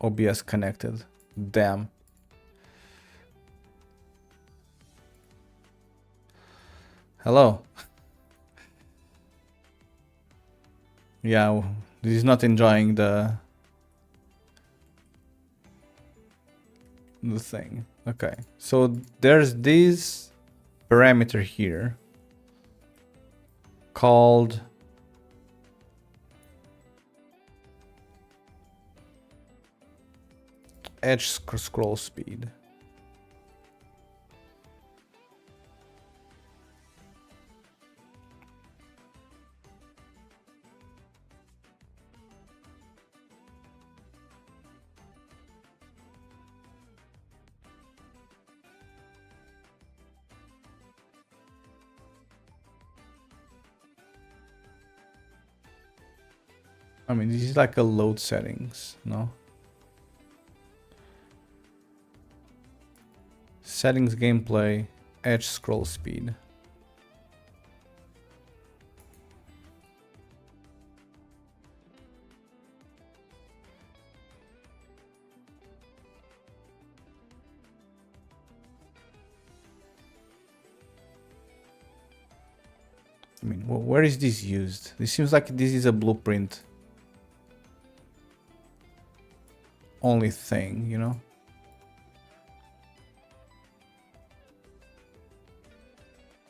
OBS connected. Damn. Hello. Yeah, this is not enjoying the thing. Okay, so there's this parameter here called edge scroll speed. I mean, this is like a load settings, no? Settings, gameplay, edge scroll speed. I mean, where is this used? This seems like this is a blueprint only thing, you know?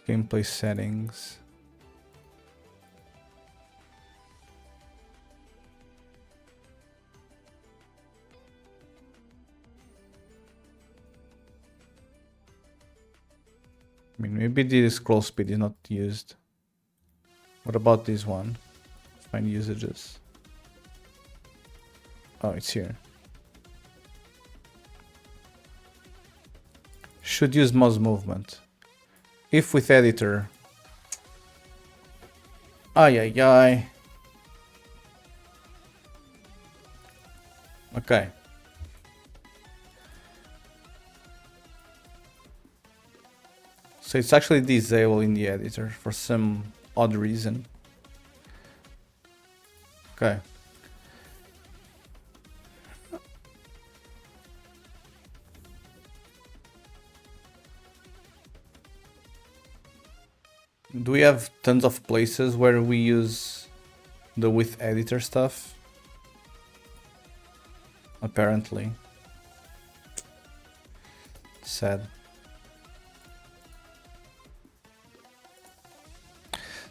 Gameplay settings. I mean, maybe the scroll speed is not used. What about this one? Find usages. Oh, it's here. Should use mouse movement. If with editor. Ay, ay, ay. Okay. So it's actually disabled in the editor for some odd reason. Okay. Do we have tons of places where we use the with editor stuff? Apparently. Sad.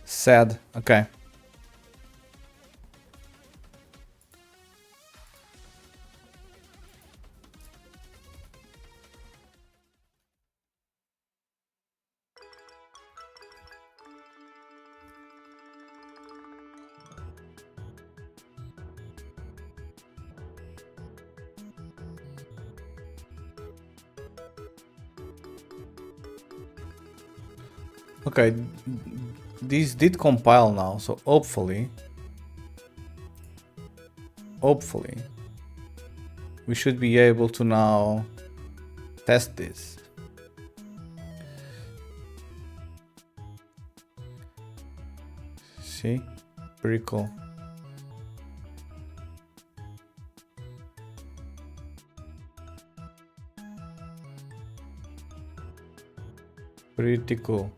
Sad. Okay. Okay, this did compile now, so hopefully we should be able to now test this. See? Pretty cool. Pretty cool.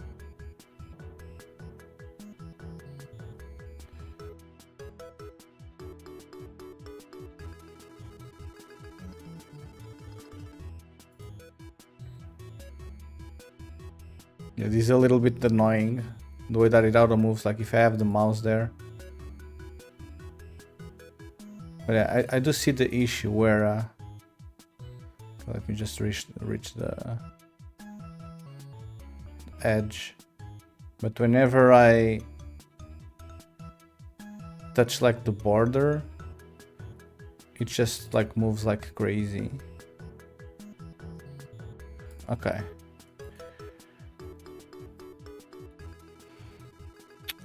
Yeah, this is a little bit annoying, the way that it auto moves, like if I have the mouse there. But yeah, I do see the issue where let me just reach the edge. But whenever I touch like the border, it just like moves like crazy. Okay.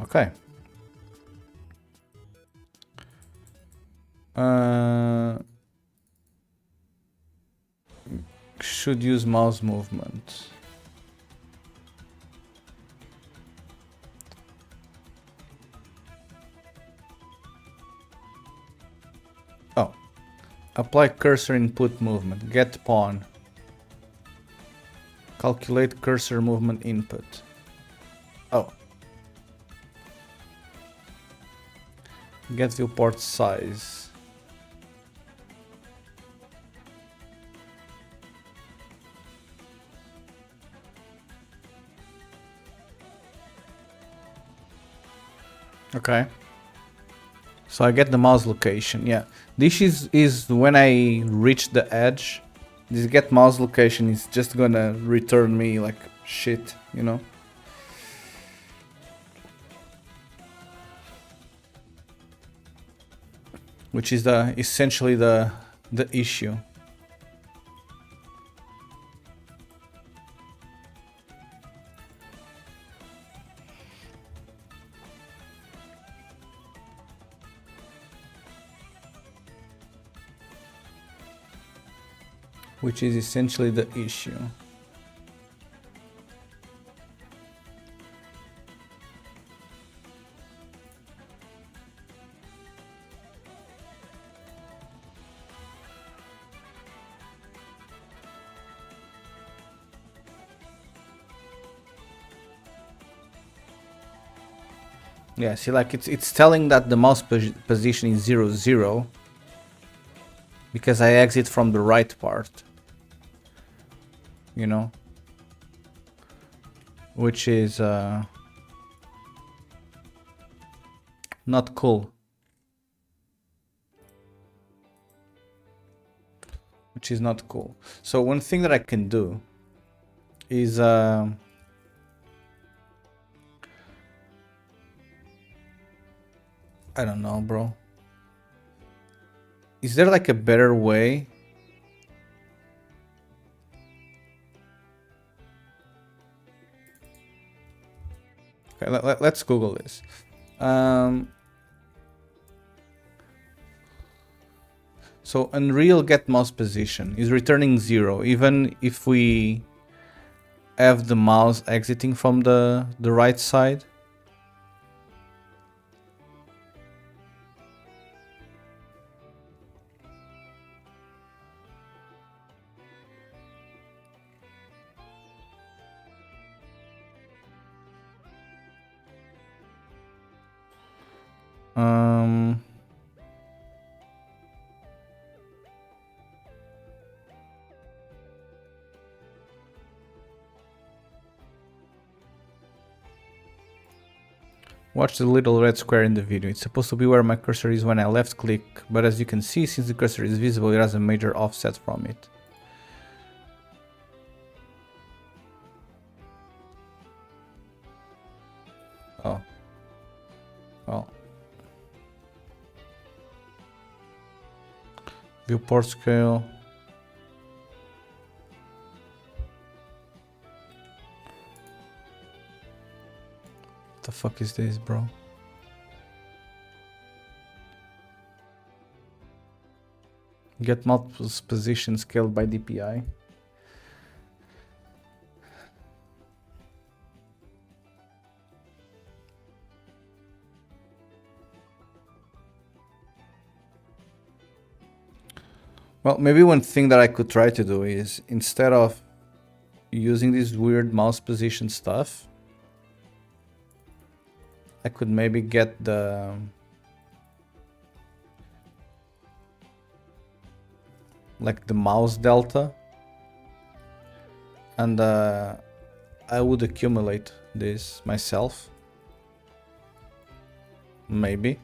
Okay. Should use mouse movement. Oh, Apply cursor input movement. Get pawn. Calculate cursor movement input. Oh. Get viewport size. Okay. So I get the mouse location. Yeah. This is when I reach the edge. This get mouse location is just gonna return me like shit, you know? Which is essentially the issue. Which is essentially the issue. Yeah, see, like it's telling that the mouse position is 0, 0 because I exit from the right part, you know, which is not cool. Which is not cool. So one thing that I can do is I don't know, bro. Is there like a better way? Okay, let's Google this. So Unreal get mouse position is returning 0, even if we have the mouse exiting from the right side. Watch the little red square in the video. It's supposed to be where my cursor is when I left click, but as you can see, since the cursor is visible, it has a major offset from it. Oh. Well. Viewport scale. What the fuck is this, bro? Get multiple positions scaled by DPI. Well, maybe one thing that I could try to do is, instead of using this weird mouse position stuff, I could maybe get the like the mouse delta, and I would accumulate this myself. Maybe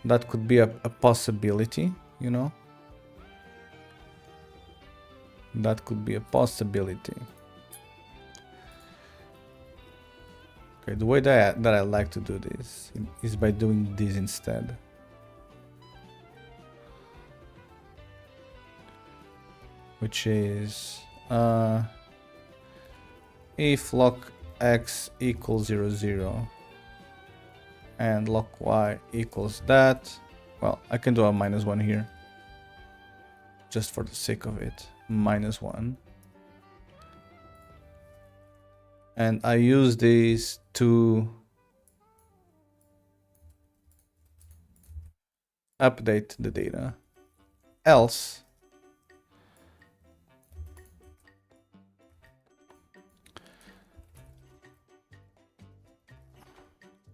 that could be a possibility, you know. That could be a possibility. Okay, the way that I like to do this is by doing this instead. Which is if lock x equals 0, 0 and lock y equals that, well, I can do a -1 here just for the sake of it. -1, and I use these to update the data. else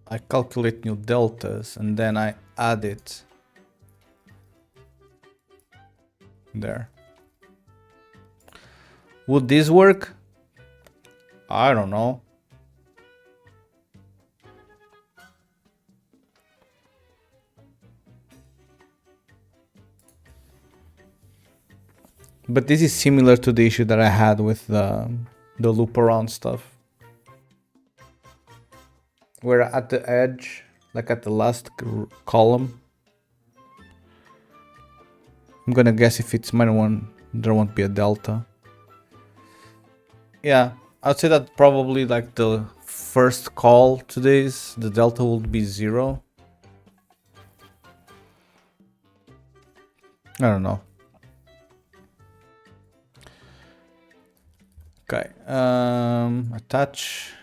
I calculate new deltas and then I add it there. Would this work? I don't know. But this is similar to the issue that I had with the loop around stuff. Where at the edge, like at the last column, I'm gonna guess if it's -1, there won't be a delta. Yeah, I'd say that probably like the first call to this, the delta will be 0. I don't know. Okay, attach.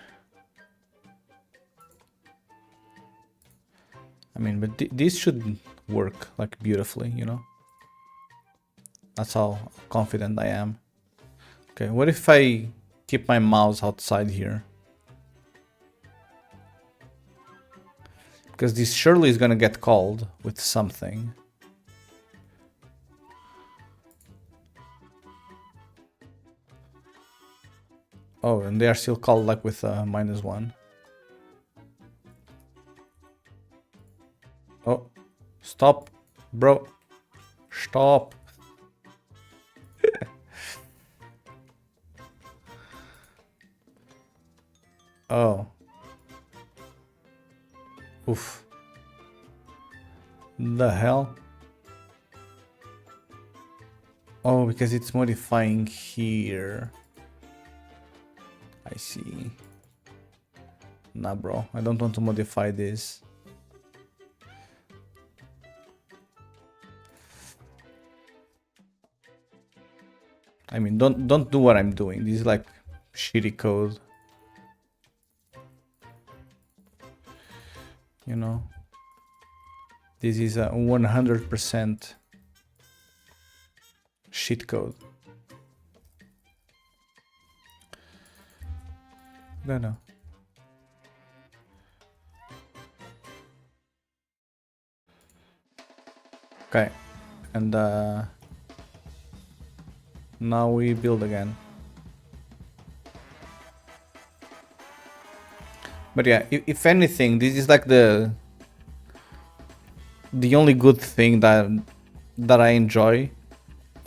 I mean, but this should work like beautifully, you know? That's how confident I am. Okay, what if I keep my mouse outside here? Because this surely is gonna get called with something. Oh, and they are still called like with a -1. Oh, stop, bro. Stop. Oh. Oof. The hell? Oh, because it's modifying here. I see. Nah, bro. I don't want to modify this. I mean, don't do what I'm doing. This is like shitty code. You know? This is a 100% shit code. No. Okay, and now we build again. But yeah, if anything, this is like the only good thing that I enjoy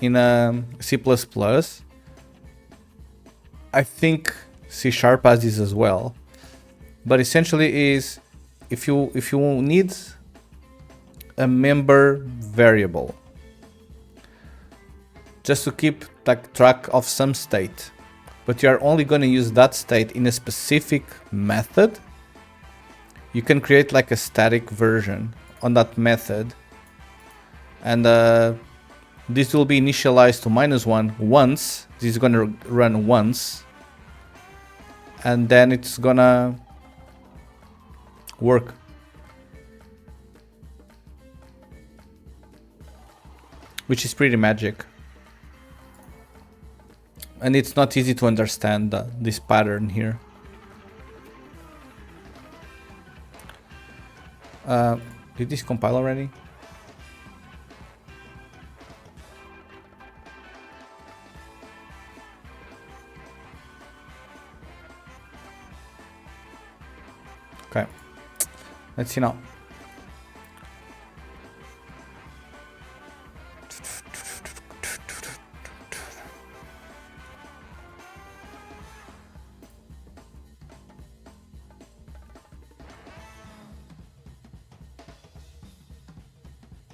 in C++. I think C# has this as well, but essentially is if you need a member variable just to keep like track of some state, but you are only going to use that state in a specific method, you can create like a static version on that method, and this will be initialized to -1 once. This is going to run once, and then it's gonna work. Which is pretty magic. And it's not easy to understand this pattern here. Did this compile already? Okay, let's see now.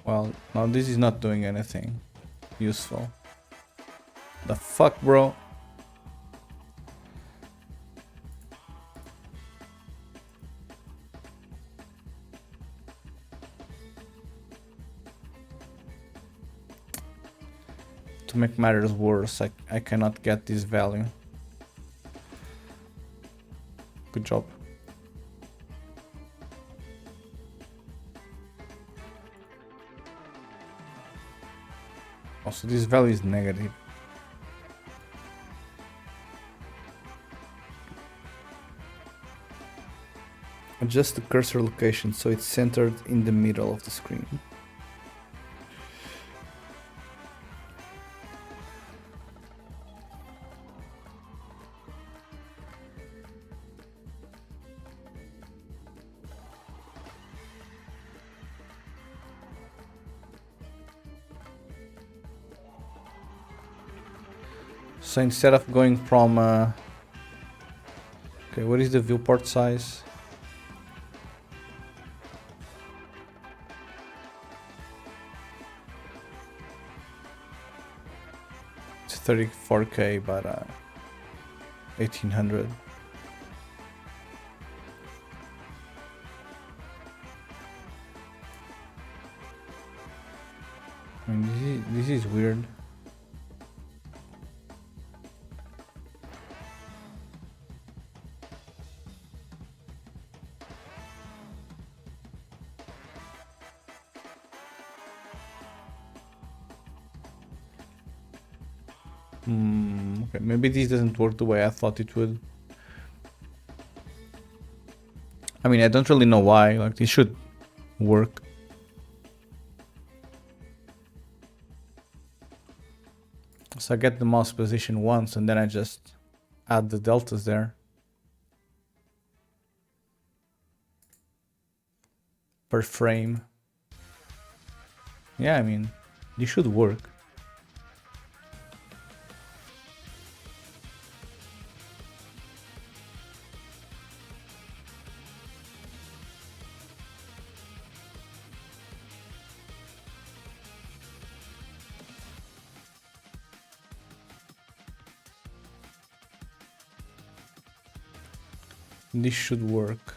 Well, now this is not doing anything useful. The fuck, bro? To make matters worse, I cannot get this value. Good job. Also, this value is negative. Adjust the cursor location so it's centered in the middle of the screen. So instead of going from okay, what is the viewport size? It's 34K, but 1800. I mean, this is weird. Okay, maybe this doesn't work the way I thought it would. I mean, I don't really know why. Like, this should work. So I get the mouse position once, and then I just add the deltas there. Per frame. Yeah, I mean, this should work. This should work.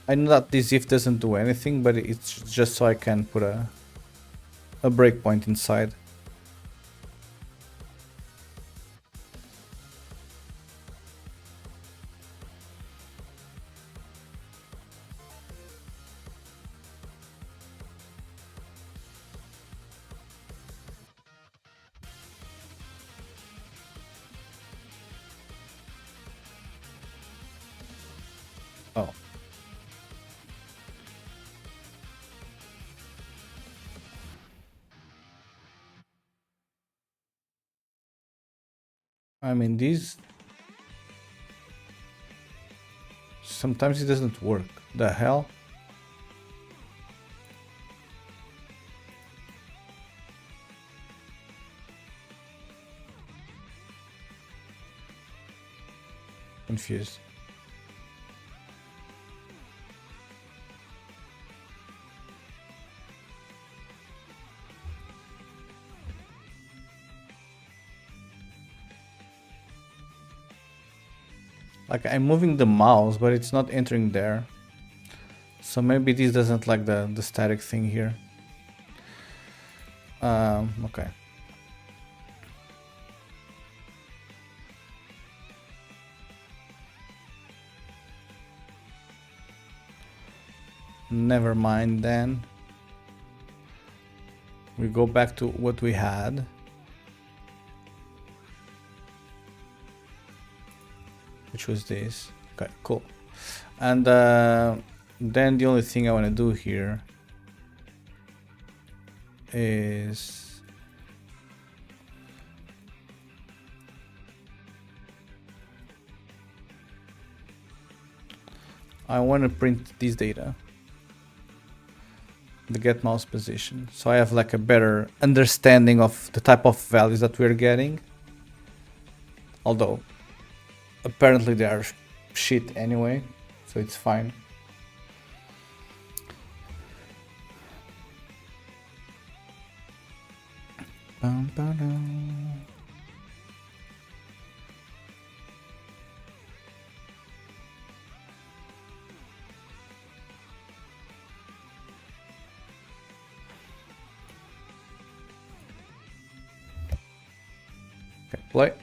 I know that this if doesn't do anything, but it's just so I can put a breakpoint inside. Oh. I mean, these... Sometimes it doesn't work. The hell? Confused. Like, I'm moving the mouse, but it's not entering there. So maybe this doesn't like the static thing here. Okay. Never mind then. We go back to what we had. Which was this. Okay, cool. And then the only thing I want to do here is I want to print this data, the get mouse position, so I have like a better understanding of the type of values that we're getting, although apparently they are shit anyway, so it's fine. Okay, play.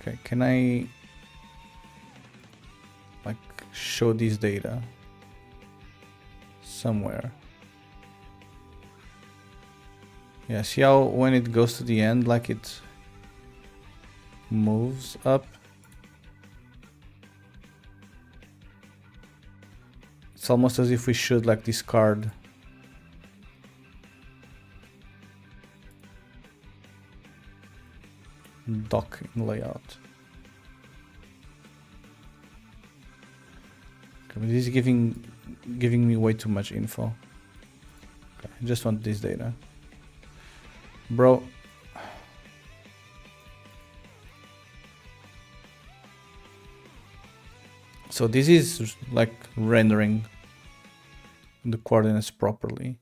Okay, can I like show this data somewhere? Yeah, see how when it goes to the end, like it moves up? It's almost as if we should like discard dock in layout. Okay, but this is giving me way too much info. Okay, I just want this data. Bro. So this is like rendering the coordinates properly.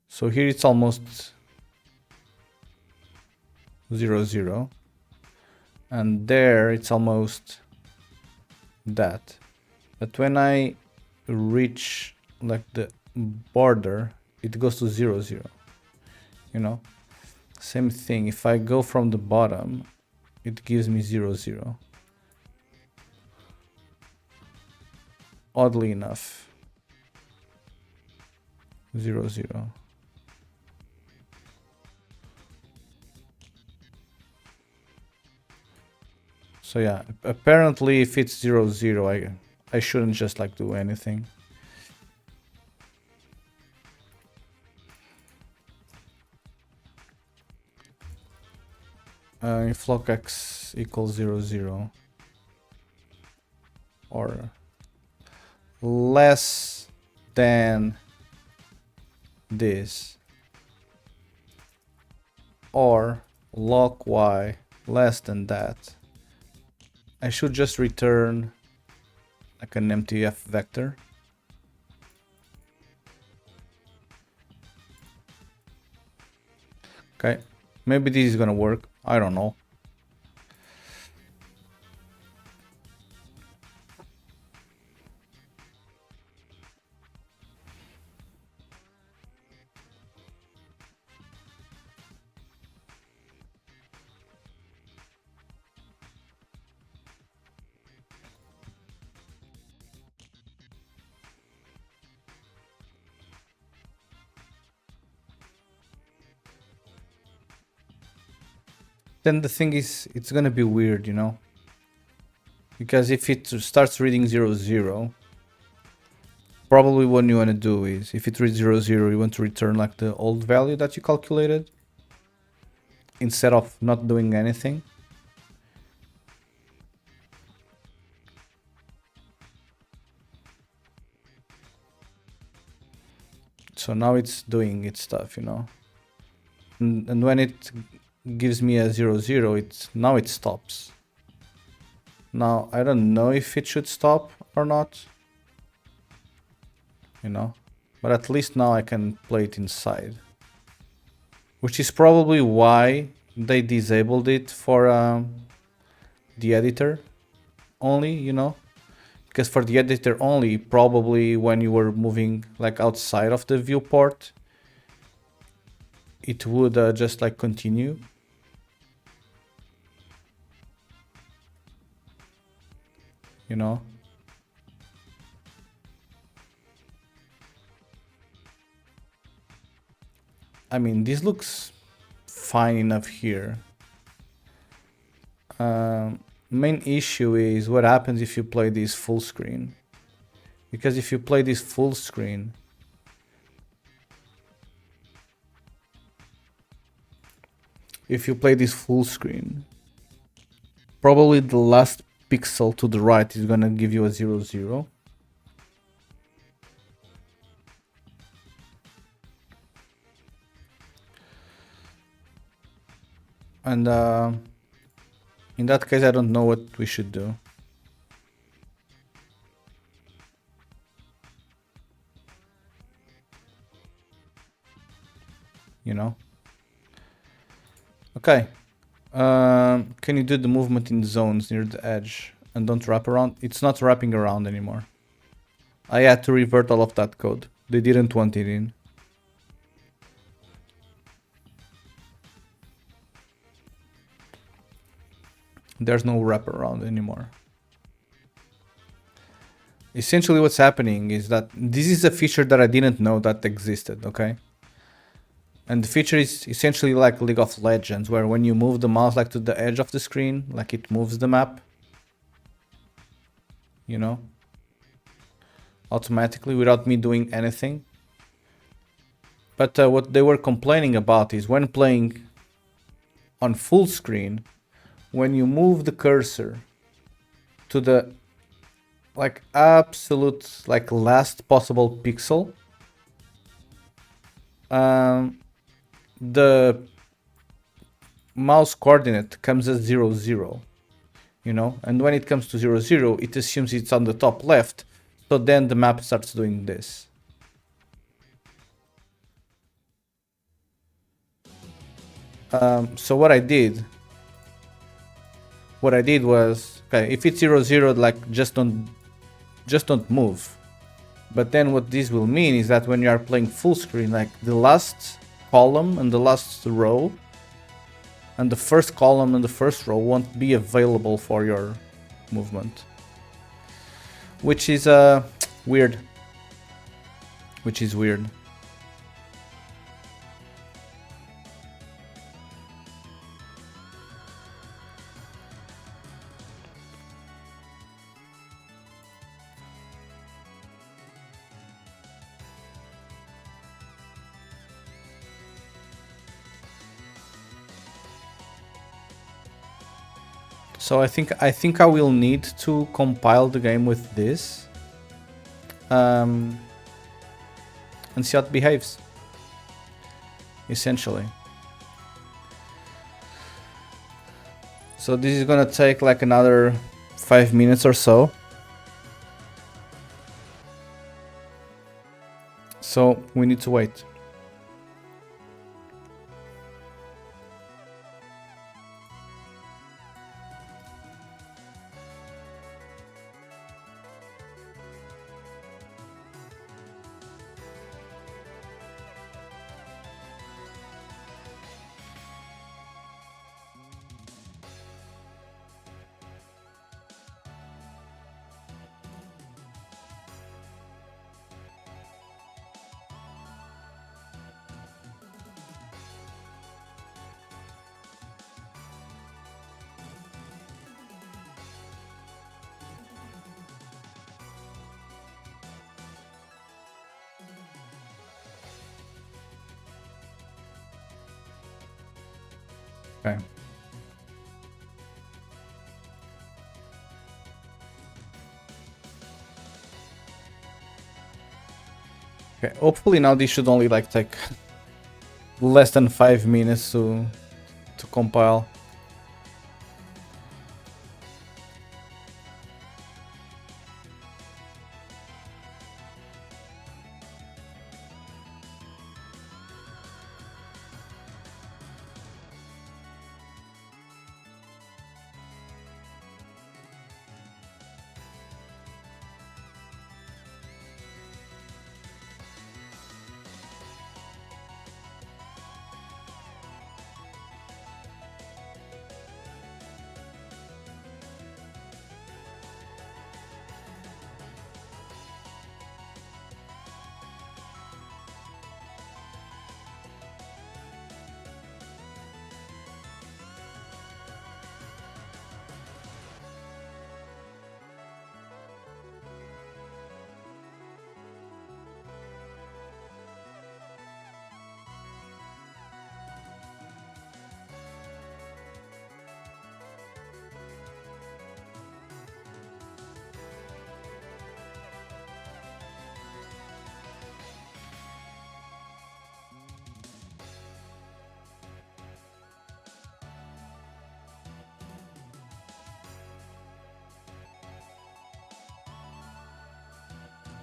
So here it's almost 0, 0. And there it's almost that. But when I reach like the border, it goes to 0, 0. You know? Same thing. If I go from the bottom, it gives me 0, 0. Oddly enough. 0, 0. So yeah, apparently if it's 0, 0, I shouldn't just like do anything. If log x equals 0, 0 or less than this, or log y less than that, I should just return like an empty vector. Okay, maybe this is gonna work. I don't know. Then the thing is, it's gonna be weird, you know? Because if it starts reading 0, 0, probably what you want to do is, if it reads 0, 0, you want to return like the old value that you calculated, instead of not doing anything. So now it's doing its stuff, you know? And when it gives me a 0, 0, now it stops. Now, I don't know if it should stop or not, you know, but at least now I can play it inside, which is probably why they disabled it for the editor only, you know, because for the editor only, probably when you were moving like outside of the viewport, it would just like continue. You know? I mean, this looks fine enough here. Main issue is what happens if you play this full screen. Because if you play this full screen, probably the last pixel to the right is gonna give you a 0, 0. And in that case, I don't know what we should do. you know. Okay. Can you do the movement in zones near the edge and don't wrap around? It's not wrapping around anymore. I had to revert all of that code. They didn't want it in. There's no wraparound anymore. Essentially what's happening is that this is a feature that I didn't know that existed, okay? And the feature is essentially like League of Legends, where when you move the mouse like to the edge of the screen, like it moves the map, you know, automatically without me doing anything. But what they were complaining about is when playing on full screen, when you move the cursor to the like absolute like last possible pixel, the mouse coordinate comes as 0, 0, you know, and when it comes to 0, 0, it assumes it's on the top left, so then the map starts doing this. So what I did was, okay, if it's 0, 0, like just don't move. But then what this will mean is that when you are playing full screen, like the last column and the last row and the first column and the first row won't be available for your movement. Which is weird. Which is weird. So I think I will need to compile the game with this, and see how it behaves. Essentially. So this is gonna take like another 5 minutes or so. So we need to wait. Okay. Okay, hopefully now this should only like take less than 5 minutes to compile.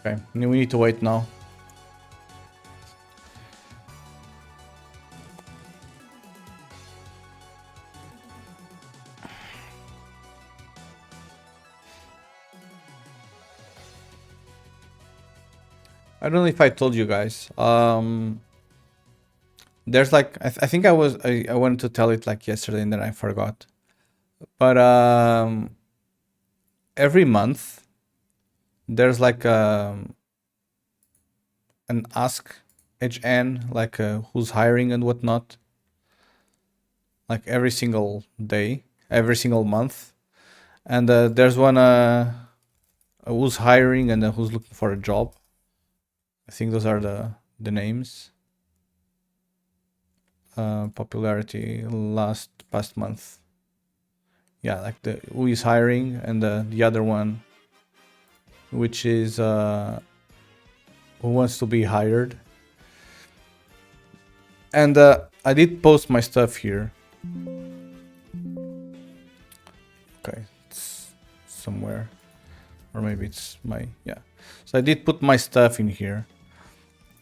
Okay, we need to wait now. I don't know if I told you guys. There's like I think I wanted to tell it like yesterday and then I forgot. But every month there's like an ask HN like who's hiring and whatnot. Like every single day, every single month, and there's one who's hiring and who's looking for a job. I think those are the names. Popularity past month. Yeah, like the who is hiring and the other one, which is who wants to be hired. And I did post my stuff here. Okay, it's somewhere, or maybe it's yeah. So I did put my stuff in here.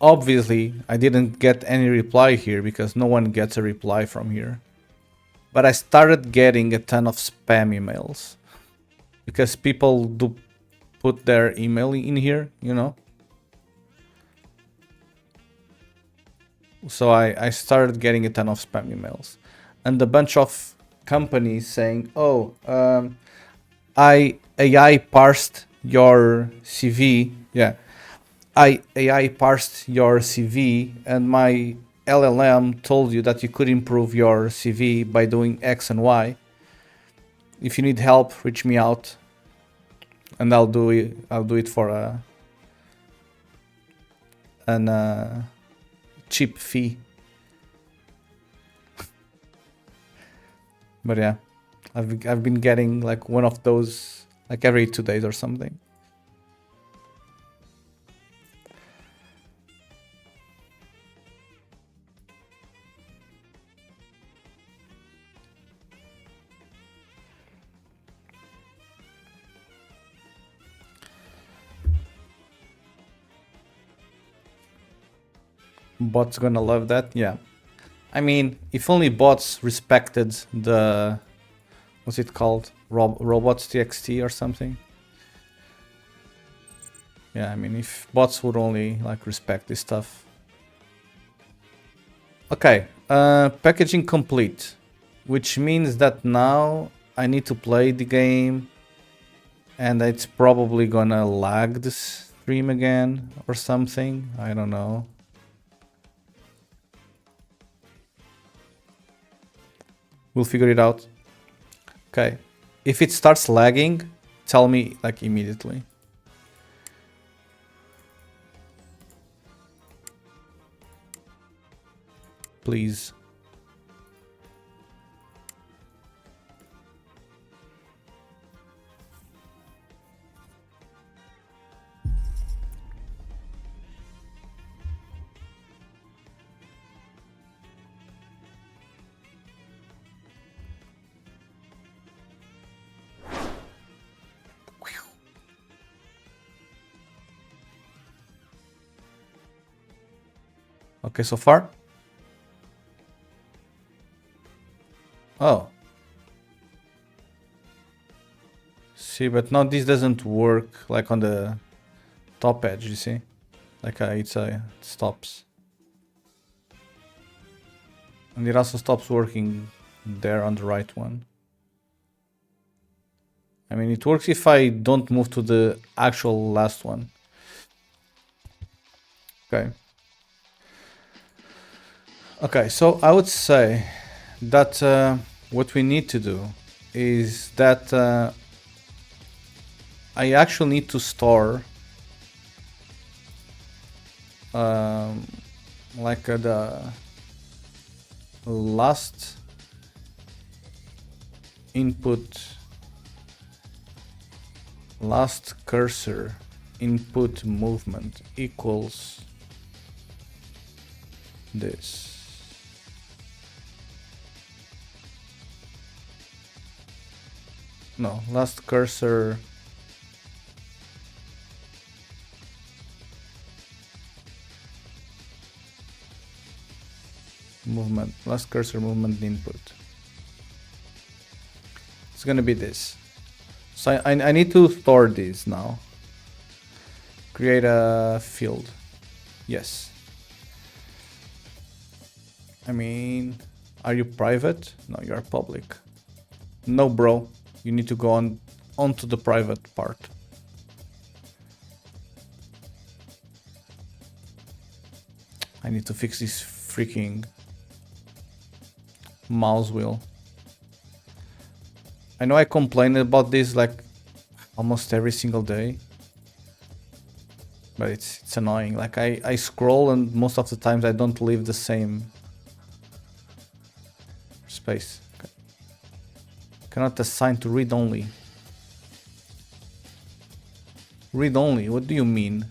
Obviously, I didn't get any reply here because no one gets a reply from here. But I started getting a ton of spam emails because people do put their email in here, you know. So I started getting a ton of spam emails and a bunch of companies saying, oh, I AI parsed your CV. Yeah. AI parsed your CV and my LLM told you that you could improve your CV by doing X and Y. If you need help, reach me out and I'll do it for a cheap fee. But yeah, I've been getting like one of those like every 2 days or something. Bots gonna love that, yeah. I mean, if only bots respected the, what's it called, robots txt or something. Yeah, I mean, if bots would only like respect this stuff. Okay, packaging complete, which means that now I need to play the game, and it's probably gonna lag the stream again or something. I don't know. We'll figure it out. Okay. If it starts lagging, tell me like immediately. Please. Okay, so far? Oh. See, but now this doesn't work like on the top edge, you see? Like it stops. And it also stops working there on the right one. I mean, it works if I don't move to the actual last one. Okay. Okay, so I would say that what we need to do is that I actually need to store like the last input, last cursor input movement equals this. No, last cursor movement, last cursor movement input. It's gonna be this. So I need to store this now. Create a field. Yes. I mean, are you private? No, you are public. No, bro. You need to go onto the private part. I need to fix this freaking mouse wheel. I know I complain about this like almost every single day, but it's annoying. Like I scroll and most of the times I don't leave the same space. Okay. Cannot assign to read only. Read only, what do you mean?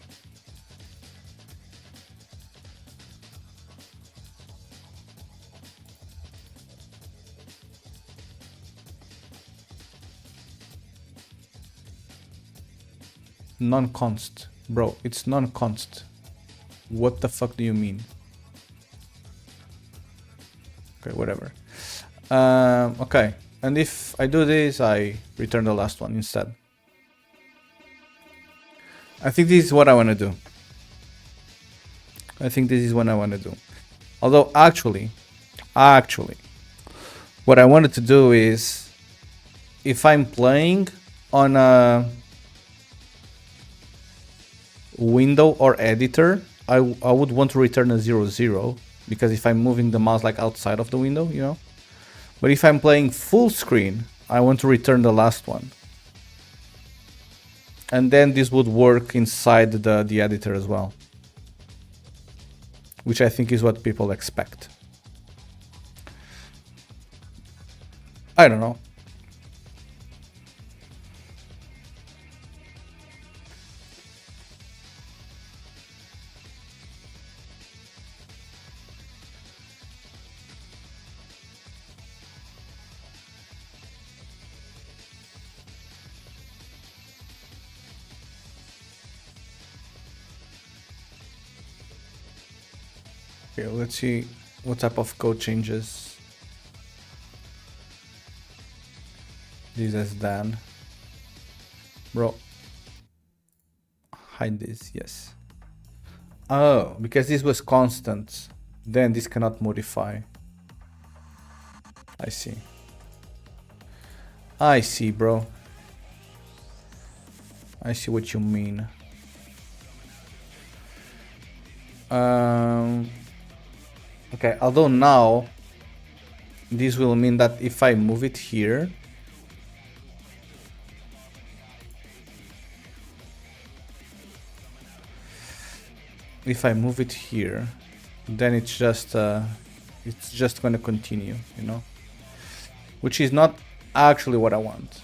Non-const. Bro, it's non-const. What the fuck do you mean? Okay, whatever. Okay, and if I do this, I return the last one instead. I think this is what I want to do. I think this is what I want to do. Although, actually, what I wanted to do is, if I'm playing on a window or editor, I would want to return a 0, because if I'm moving the mouse like outside of the window, you know. But if I'm playing full screen, I want to return the last one. And then this would work inside the editor as well, which I think is what people expect. I don't know. Okay, let's see what type of code changes. This is done. Bro. Hide this, yes. Oh, because this was constant. Then this cannot modify. I see. I see, bro. I see what you mean. Okay, although now this will mean that if I move it here, then it's just gonna continue, you know, which is not actually what I want.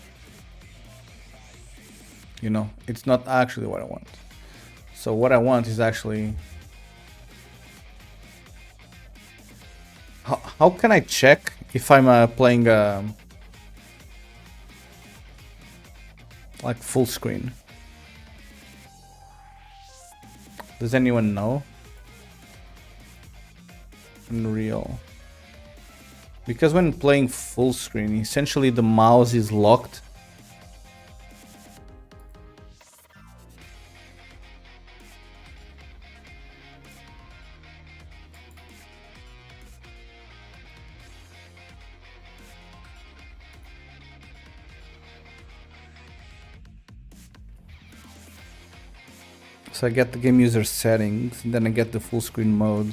You know, it's not actually what I want. So what I want is actually, how can I check if I'm playing like full screen? Does anyone know? Unreal. Because when playing full screen, essentially the mouse is locked. So I get the game user settings, and then I get the full screen mode.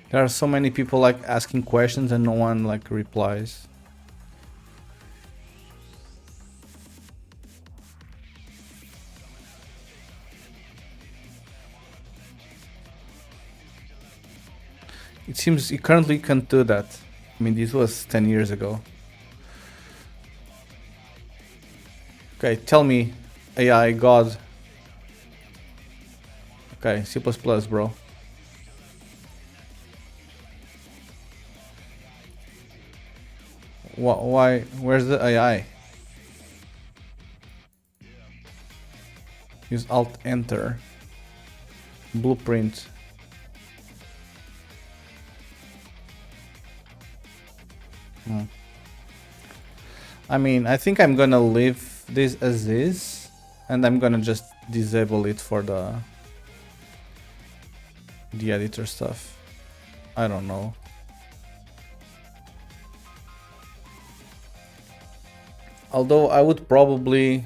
There are so many people like asking questions and no one like replies. It seems you currently can't do that. I mean, this was 10 years ago. Okay, tell me, AI God. Okay, C++, bro. Why? Where's the AI? Use Alt Enter. blueprint. I mean, I think I'm gonna leave this as is, and I'm gonna just disable it for the editor stuff. I don't know. Although I would probably...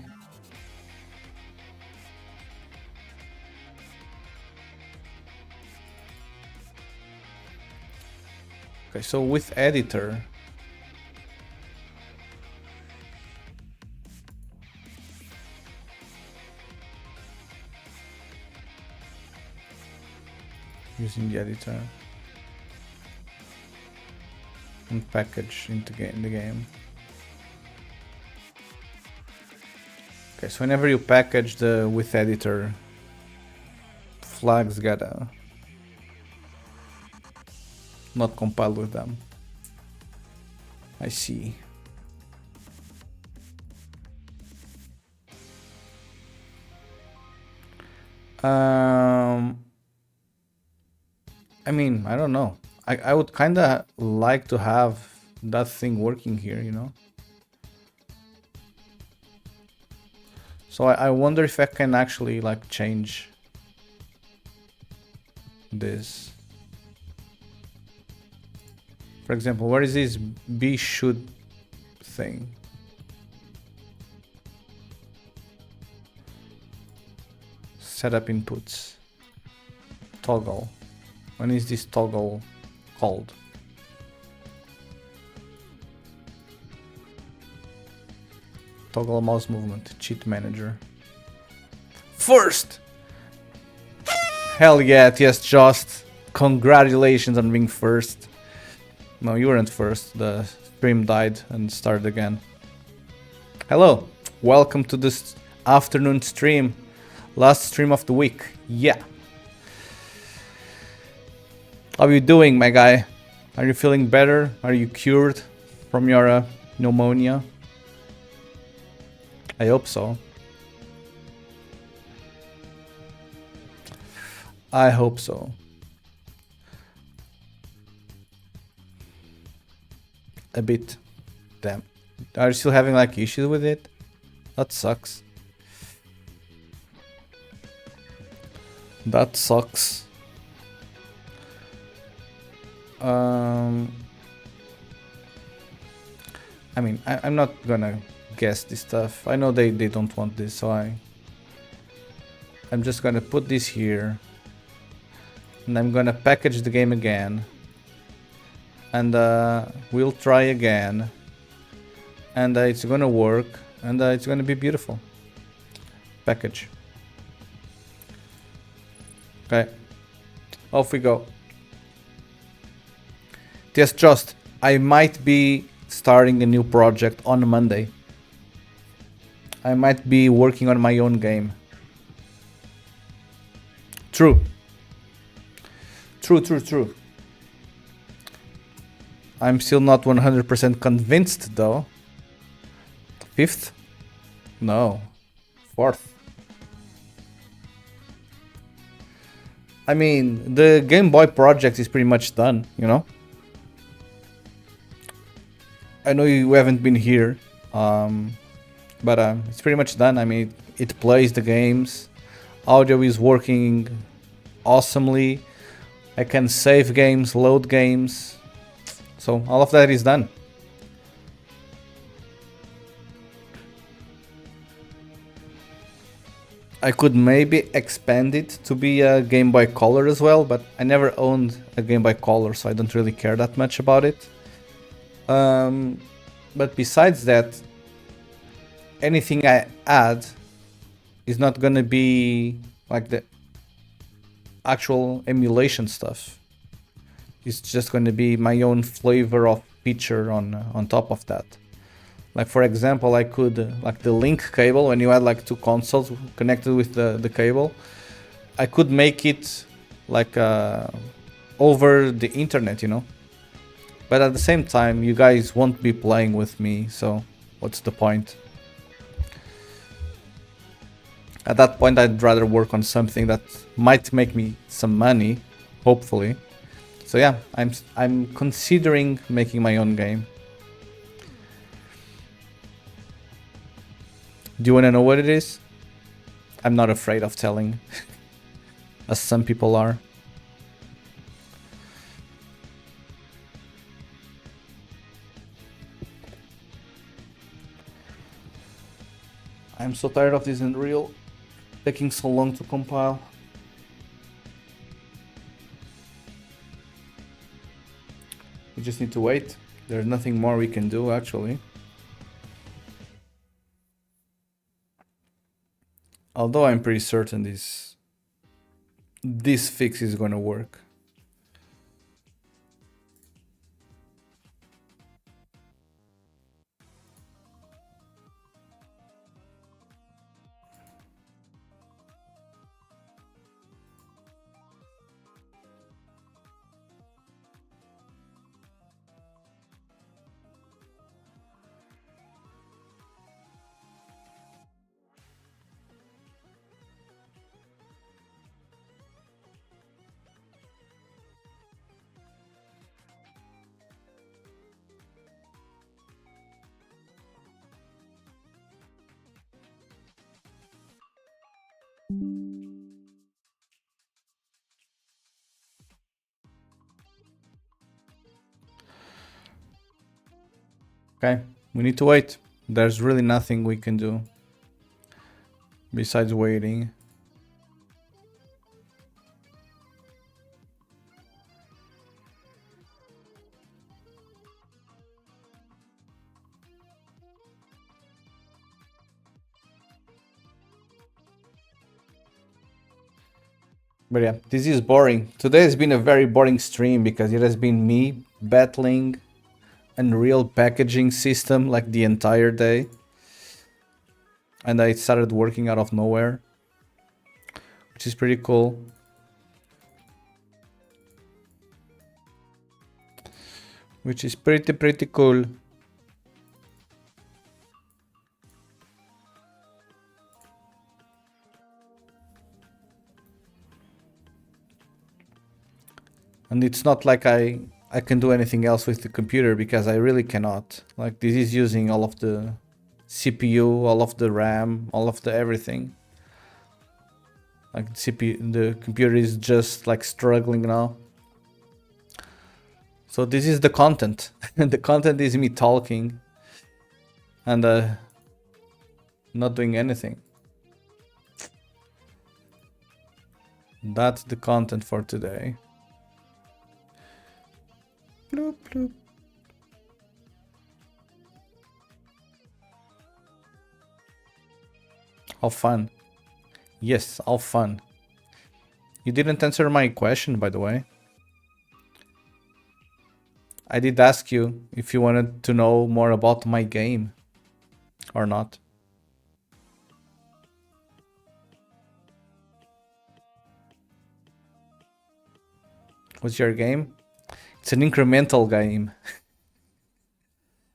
Okay, so with editor... using the editor and package into the game. Okay, so whenever you package the with editor, flags gotta not compile with them. I see. I mean, I don't know. I would kind of like to have that thing working here, you know? So I wonder if I can actually like change this. For example, where is this be should thing? Setup inputs. Toggle. When is this toggle called? Toggle mouse movement, cheat manager. First! Hell yeah, RTS Just. Congratulations on being first. No, you weren't first. The stream died and started again. Hello, welcome to this afternoon stream. Last stream of the week. Yeah. How are you doing, my guy? Are you feeling better? Are you cured from your pneumonia? I hope so. I hope so. A bit. Damn. Are you still having like issues with it? That sucks. That sucks. I mean, I'm not gonna guess this stuff. I know they don't want this, so I'm just gonna put this here, and I'm gonna package the game again, and we'll try again, and it's gonna work, and it's gonna be beautiful. Package. Okay, off we go. Yes, just I might be starting a new project on Monday. I might be working on my own game. True. True. I'm still not 100% convinced though. 5th? No. 4th. I mean, the Game Boy project is pretty much done, you know? I know you haven't been here, but it's pretty much done. I mean, it plays the games. Audio is working awesomely. I can save games, load games. So all of that is done. I could maybe expand it to be a Game Boy Color as well, but I never owned a Game Boy Color, so I don't really care that much about it. But besides that, anything I add is not gonna be like the actual emulation stuff. It's just gonna be my own flavor of feature on top of that. Like for example, I could like the link cable, when you had like two consoles connected with the cable, I could make it like over the internet, you know. But at the same time, you guys won't be playing with me, so what's the point? At that point, I'd rather work on something that might make me some money, hopefully. So yeah, I'm considering making my own game. Do you want to know what it is? I'm not afraid of telling, as some people are. I'm so tired of this Unreal taking so long to compile. We just need to wait. There's nothing more we can do, actually. Although I'm pretty certain this fix is gonna work. Okay, we need to wait. There's really nothing we can do besides waiting. But yeah, this is boring. Today has been a very boring stream because it has been me battling Unreal packaging system like the entire day. And I started working out of nowhere, which is pretty cool. Which is pretty cool. And it's not like I can do anything else with the computer because I really cannot. Like this is using all of the CPU, all of the RAM, all of the everything. Like the computer is just like struggling now. So this is the content. The content is me talking and not doing anything. That's the content for today. Bloop, bloop. How fun. Yes, how fun. You didn't answer my question, by the way. I did ask you if you wanted to know more about my game or not. What's your game? It's an incremental game.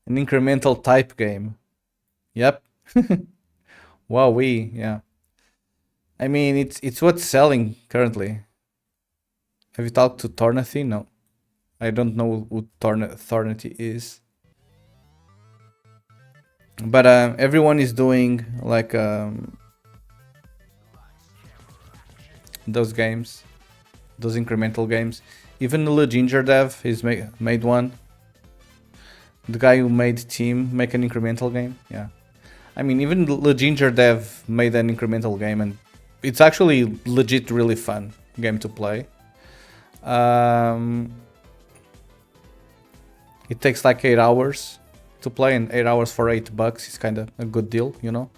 An incremental type game. Yep. Wowee, yeah. I mean, it's what's selling currently. Have you talked to Tornathy? No. I don't know who Tornathy is. But everyone is doing like those games, those incremental games. Even the Ginger Dev is made one. The guy who made Team make an incremental game. Yeah, I mean even the Ginger Dev made an incremental game, and it's actually legit really fun game to play. It takes like 8 hours to play, and 8 hours for $8 is kind of a good deal, you know.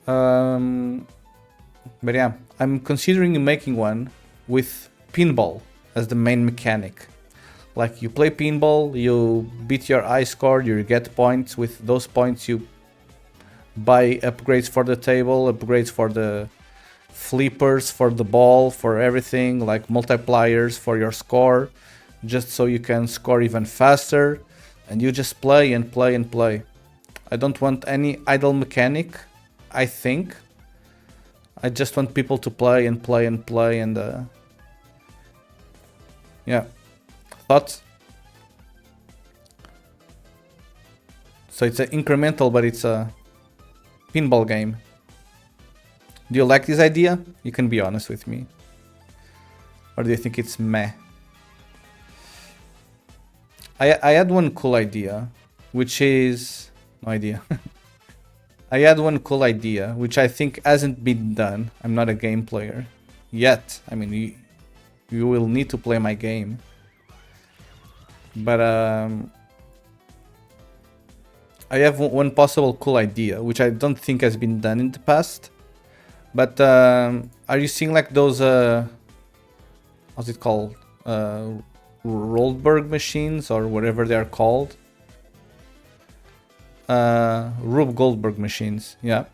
But yeah, I'm considering making one with pinball as the main mechanic. Like you play pinball, you beat your high score, you get points. With those points you buy upgrades for the table, upgrades for the flippers, for the ball, for everything, like multipliers for your score, just so you can score even faster. And you just play and play and play. I don't want any idle mechanic, I think. I just want people to play and play and play and yeah. Thoughts? So it's an incremental, but it's a pinball game. Do you like this idea? You can be honest with me. Or do you think it's meh? I had one cool idea, which is... no idea. I had one cool idea, which I think hasn't been done. I'm not a game player yet. I mean, you will need to play my game. But I have one possible cool idea, which I don't think has been done in the past. But are you seeing like those... how's it called? Roldberg machines or whatever they are called. Rube Goldberg machines, yeah.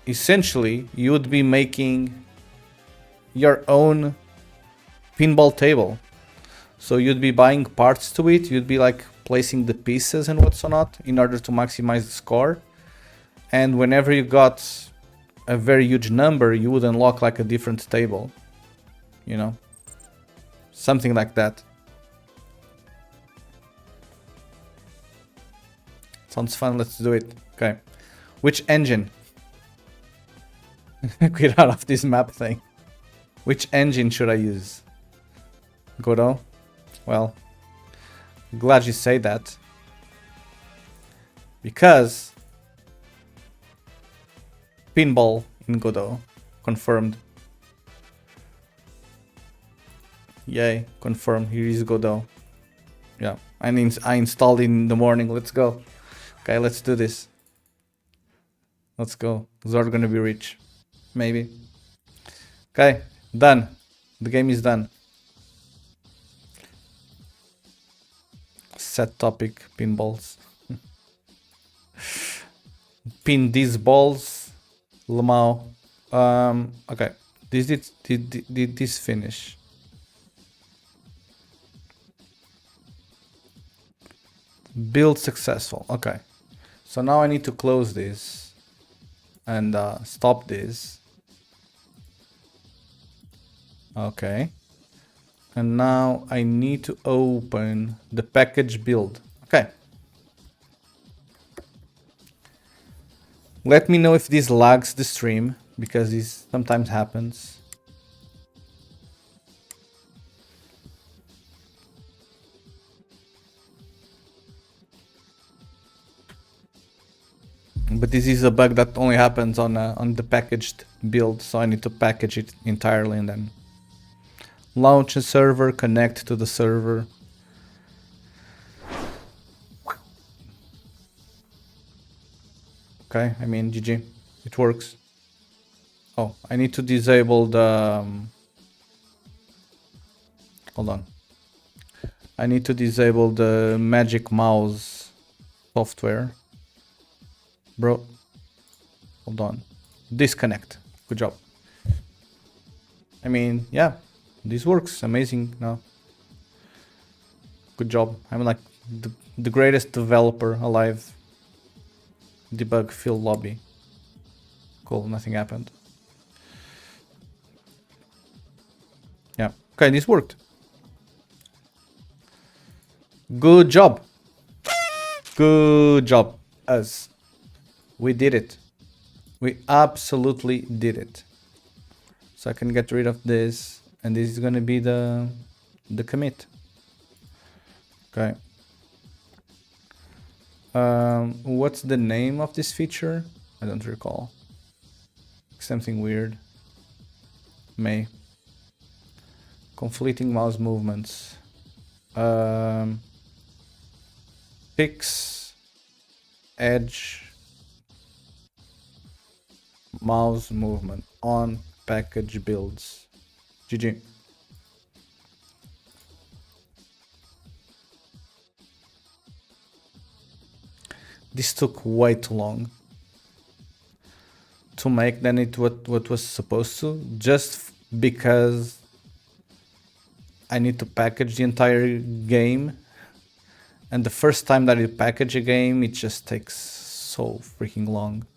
Essentially, you would be making your own pinball table. So you'd be buying parts to it, you'd be like placing the pieces and what's not in order to maximize the score. And whenever you got a very huge number, you would unlock like a different table. You know? Something like that. Sounds fun, let's do it. Okay. Which engine? Get out of this map thing. Which engine should I use? Godot? Well, glad you say that. Because pinball in Godot. Confirmed. Yay, confirmed. Here is Godot. Yeah, I installed it in the morning. Let's go. Okay, let's do this. Let's go. Zord gonna be rich. Maybe. Okay, done. The game is done. Set topic, pinballs. Pin these balls. Lamau. Okay. Did this finish? Build successful. Okay. So now I need to close this and stop this. Okay. And now I need to open the package build. Okay. Let me know if this lags the stream, because this sometimes happens. But this is a bug that only happens on the packaged build, so I need to package it entirely and then launch a server, connect to the server. Okay, I mean, GG, it works. Oh, I need to disable the... hold on. I need to disable the Magic Mouse software. Bro, hold on. Disconnect. Good job. I mean, yeah, this works. Amazing now. Good job. I'm like the greatest developer alive. Debug field lobby. Cool, nothing happened. Yeah, okay, this worked. Good job. Good job, us. We did it. We absolutely did it. So I can get rid of this, and this is gonna be the commit. Okay. What's the name of this feature? I don't recall. Something weird. May. Conflicting mouse movements. Fix edge mouse movement on package builds. GG. This took way too long to make than it what was supposed to, just because I need to package the entire game, and the first time that you package a game it just takes so freaking long.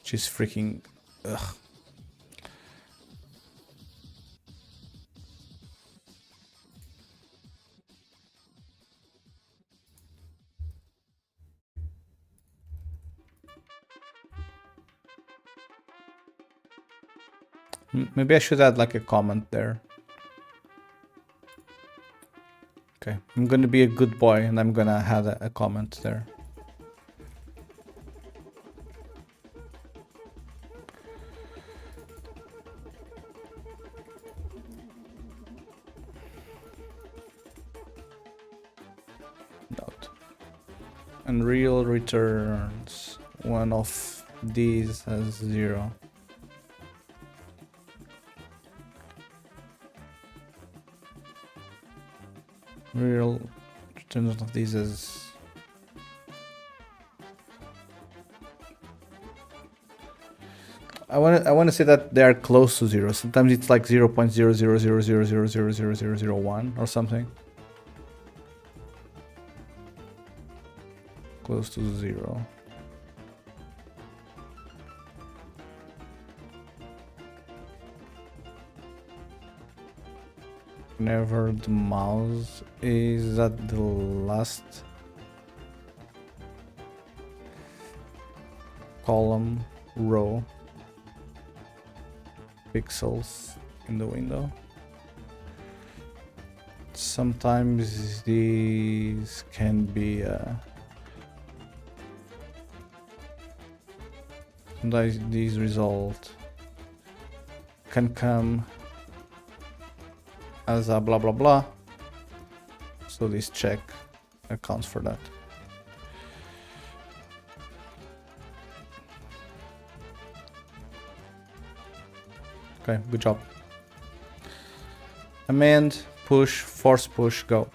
which is freaking... Ugh. Maybe I should add like a comment there. Okay, I'm gonna be a good boy and I'm gonna add a comment there. Note. Unreal returns one of these as 0. Real returns of these as... I want to say that they are close to 0. Sometimes it's like 0.00000000001 or something. Close to 0. Whenever the mouse is at the last column, row, pixels in the window. Sometimes these can be sometimes these result can come as a blah blah blah, so this check accounts for that. Okay, good job. Amend, push, force push, go.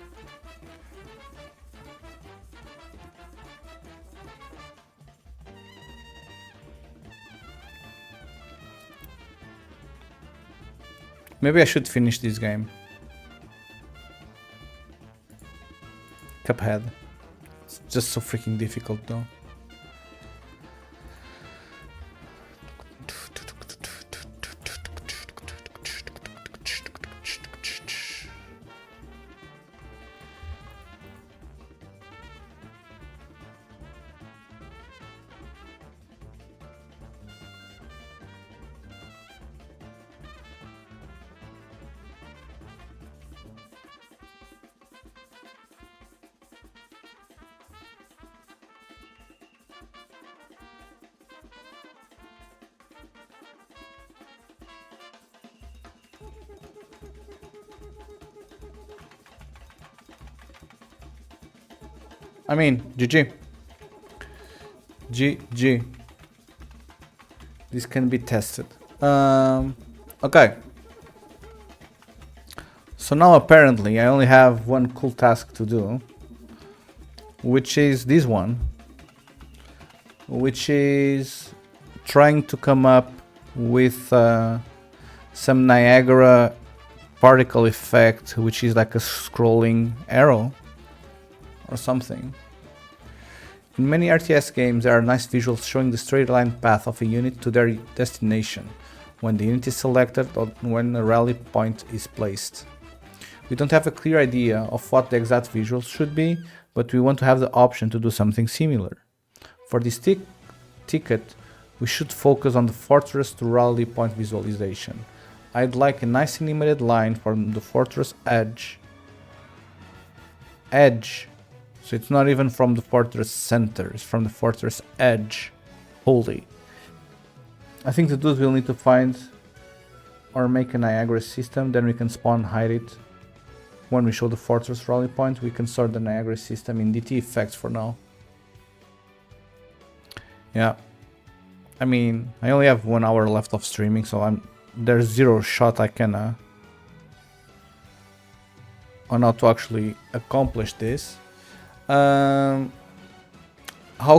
Maybe I should finish this game. Cuphead. It's just so freaking difficult though. I mean, GG. GG. This can be tested. Okay. So now apparently I only have one cool task to do, which is this one, which is trying to come up with some Niagara particle effect, which is like a scrolling arrow or something. In many RTS games, there are nice visuals showing the straight line path of a unit to their destination when the unit is selected or when a rally point is placed. We don't have a clear idea of what the exact visuals should be, but we want to have the option to do something similar. For this ticket, we should focus on the fortress to rally point visualization. I'd like a nice animated line from the fortress edge. So it's not even from the fortress center, it's from the fortress edge. Holy. I think to do this we'll need to find or make a Niagara system, then we can spawn hide it. When we show the fortress rally point, we can sort the Niagara system in DT effects for now. Yeah. I mean, I only have 1 hour left of streaming, so there's zero shot I can on how to actually accomplish this. How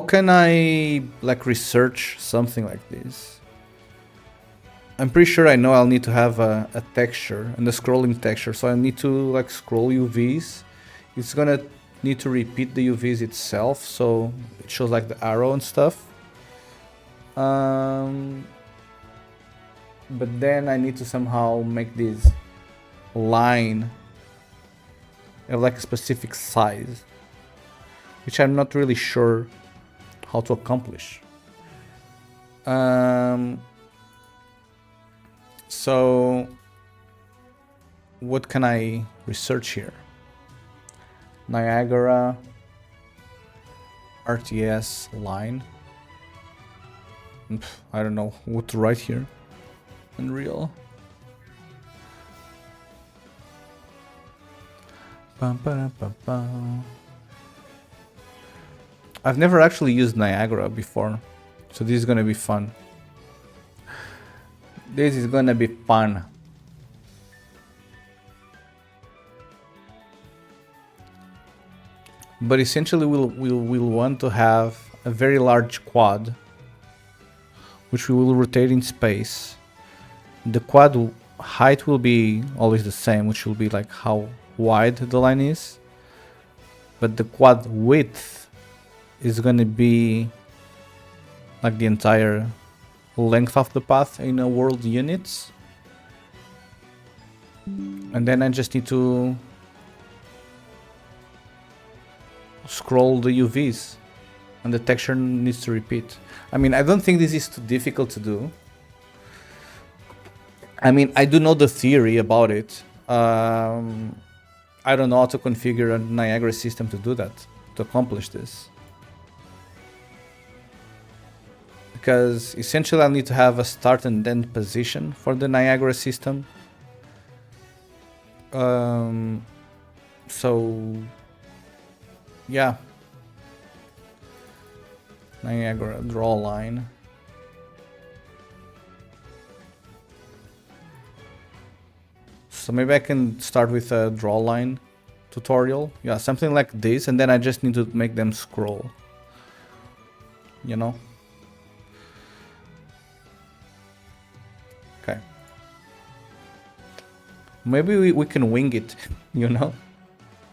can I like research something like this? I'm pretty sure I know I'll need to have a texture and a scrolling texture, so I need to like scroll UVs. It's gonna need to repeat the UVs itself, so it shows like the arrow and stuff. But then I need to somehow make this line of like a specific size, which I'm not really sure how to accomplish. So what can I research here? Niagara RTS line. I don't know what to write here. Unreal. I've never actually used Niagara before, so this is gonna be fun. This is gonna be fun. But essentially we'll want to have a very large quad, which we will rotate in space. The quad height will be always the same, which will be like how wide the line is. But the quad width is gonna be like the entire length of the path in a world units. And then I just need to scroll the UVs and the texture needs to repeat. I mean, I don't think this is too difficult to do. I mean, I do know the theory about it. I don't know how to configure a Niagara system to do that, to accomplish this. Because essentially I need to have a start and end position for the Niagara system. So yeah, Niagara draw line. So maybe I can start with a draw line tutorial. Yeah, something like this, and then I just need to make them scroll. You know? Okay. Maybe we can wing it, you know?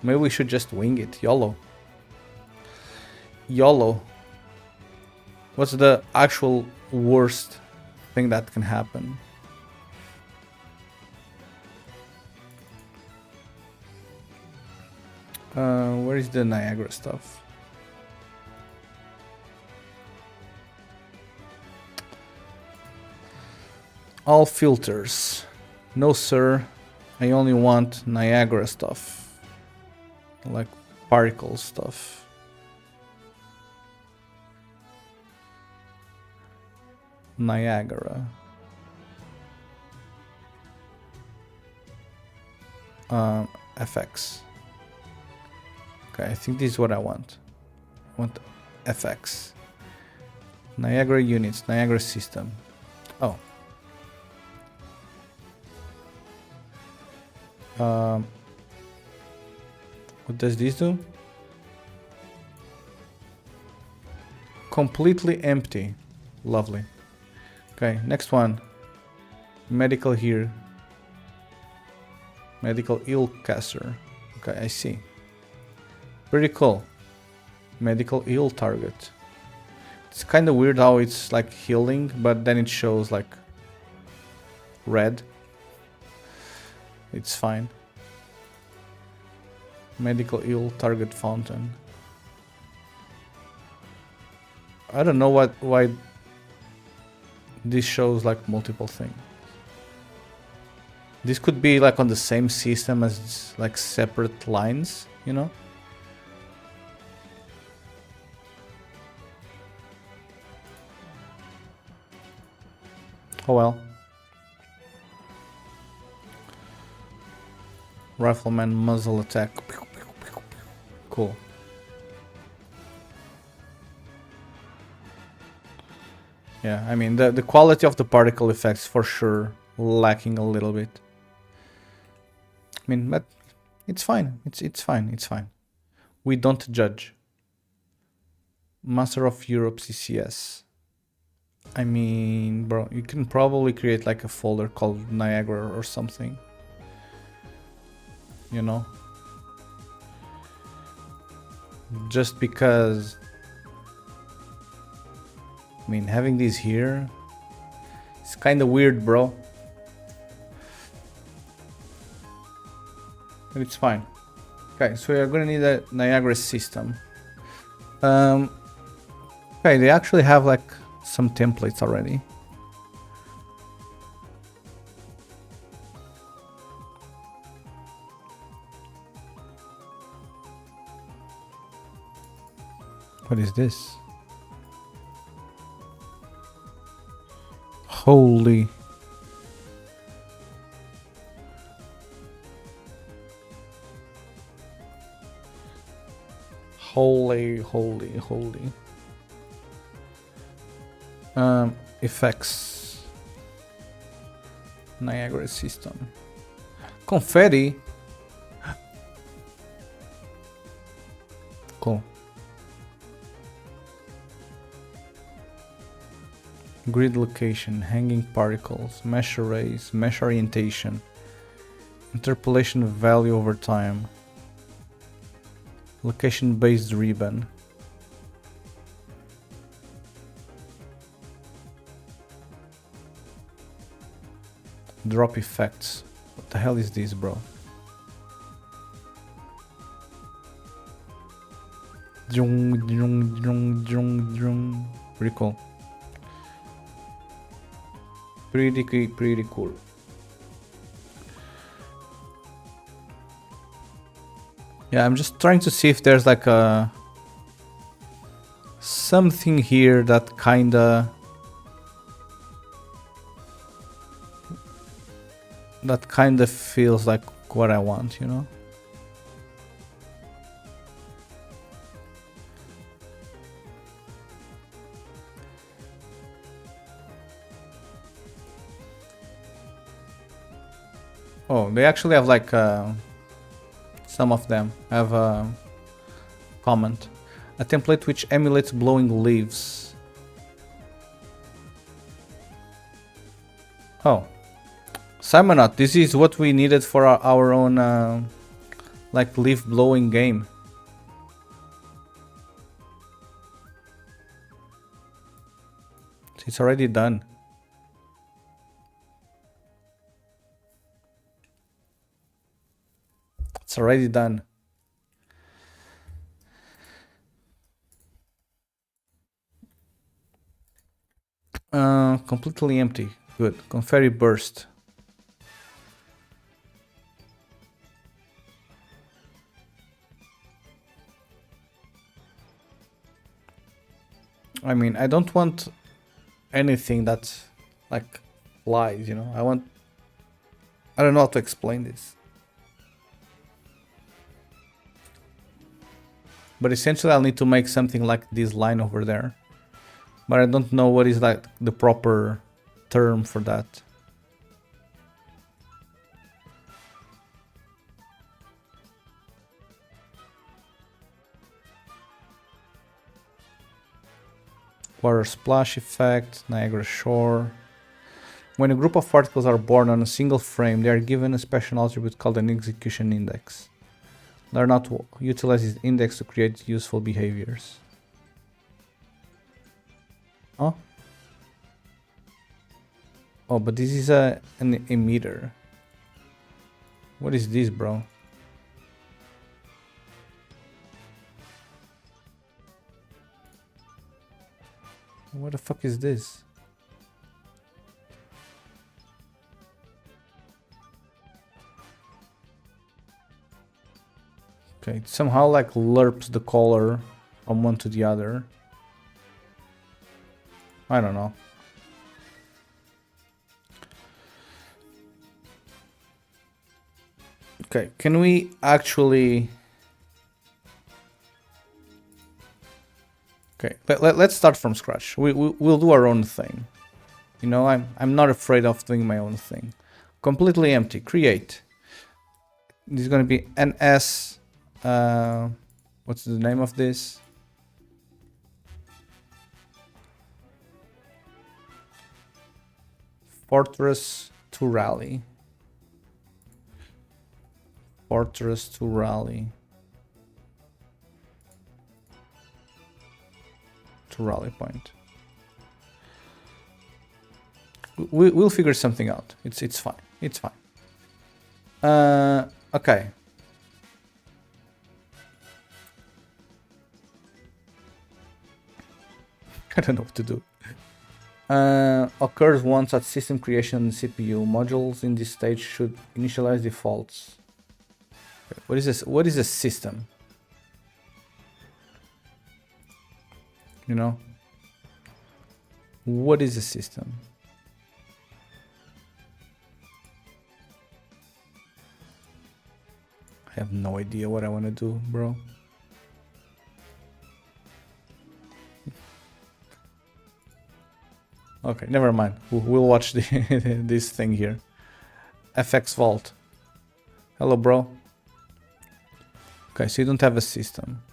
Maybe we should just wing it. YOLO. YOLO. What's the actual worst thing that can happen? Where is the Niagara stuff? All filters. No sir, I only want Niagara stuff. Like particle stuff. Niagara. FX. Okay, I think this is what I want. I want FX. Niagara units, Niagara system. Oh. What does this do? Completely empty. Lovely. Okay, next one. Medical here. Medical ill caster. Okay, I see. Pretty cool. Medical ill target. It's kind of weird how it's like healing, but then it shows like red. It's fine. Medical ill target fountain. I don't know why this shows like multiple things. This could be like on the same system as like separate lines, you know? Oh well. Rifleman muzzle attack. Cool. Yeah, I mean the quality of the particle effects for sure lacking a little bit. I mean, but it's fine. It's fine. It's fine. We don't judge. Master of Europe CCS. I mean, bro, you can probably create like a folder called Niagara or something. You know? Just because mean, having these here, it's kind of weird, bro. But it's fine. Okay, so we are gonna need a Niagara system. Okay, they actually have like some templates already. What is this? Holy. Holy. Effects. Niagara system. Confetti. Cool. Grid location, hanging particles, mesh arrays, mesh orientation, interpolation value over time, location based ribbon. Drop effects. What the hell is this, bro? Pretty cool. Pretty cool. Yeah, I'm just trying to see if there's like a something here that kinda feels like what I want, you know? Oh, they actually have like some of them have a comment. A template which emulates blowing leaves. Oh. Simonot, this is what we needed for our own like leaf blowing game. It's already done. It's already done. Completely empty. Good. Confetti burst. I mean, I don't want anything that's like flies, you know? I don't know how to explain this. But essentially I'll need to make something like this line over there. But I don't know what is like the proper term for that. Water splash effect, Niagara Shore. When a group of particles are born on a single frame, they are given a special attribute called an execution index. Learn how to utilize this index to create useful behaviors. Oh? Oh, but this is an emitter. What is this, bro? What the fuck is this? Okay, it somehow like lerps the color from one to the other. I don't know. Okay, can we actually... Okay, let's start from scratch. We'll do our own thing. You know, I'm not afraid of doing my own thing. Completely empty. Create. This is going to be NS... what's the name of this? Fortress to Rally. Fortress to Rally. To Rally Point. We'll figure something out. It's fine. It's fine. Okay. I don't know what to do. Occurs once at system creation CPU. Modules in this stage should initialize defaults. What is this? What is a system? You know? What is a system? I have no idea what I want to do, bro. Okay, never mind. We'll watch this thing here. FX Vault. Hello, bro. Okay, so you don't have a system.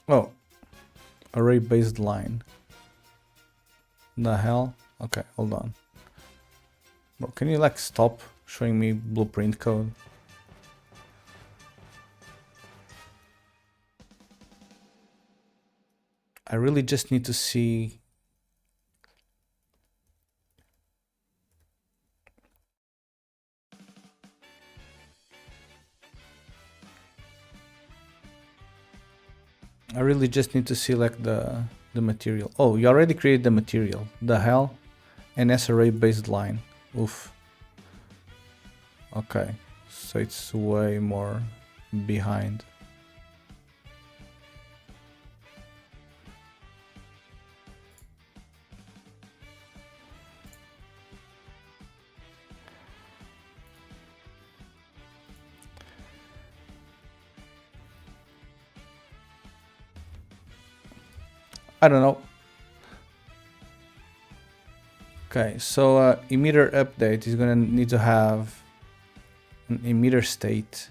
Oh, array-based line. The hell? Okay, hold on. Bro, can you like stop showing me blueprint code? I really just need to see. I really just need to see like the material. Oh, you already created the material. The hell? An array based line. Oof. Okay, so it's way more behind. I don't know. Okay, so emitter update is gonna need to have an emitter state.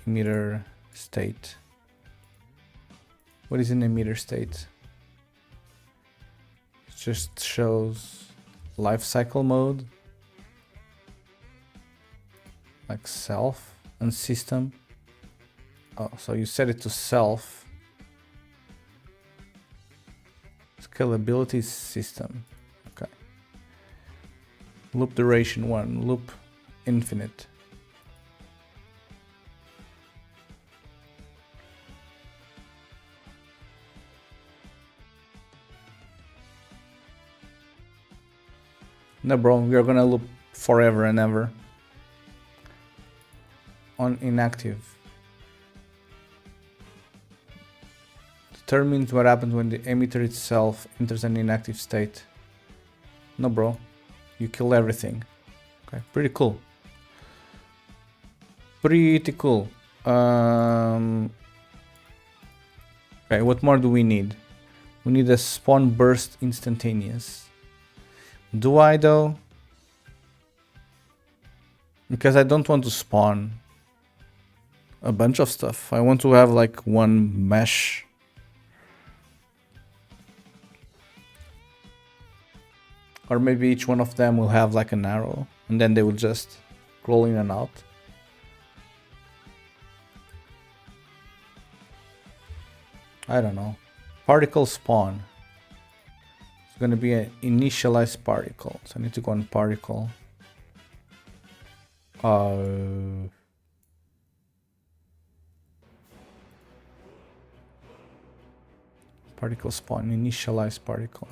Emitter state. What is an emitter state? It just shows life cycle mode, like self and system. Oh, so you set it to self. Scalability system. Okay. Loop duration 1, loop infinite. No, bro, we are gonna loop forever and ever. On inactive. Determines what happens when the emitter itself enters an inactive state. No, bro. You kill everything. Okay, pretty cool. Pretty cool. Okay, what more do we need? We need a spawn burst instantaneous. Do I though? Because I don't want to spawn a bunch of stuff. I want to have like one mesh. Or maybe each one of them will have like an arrow and then they will just roll in and out. I don't know. Particle spawn. It's gonna be an initialized particle. So I need to go on particle. Particle spawn, initialized particle.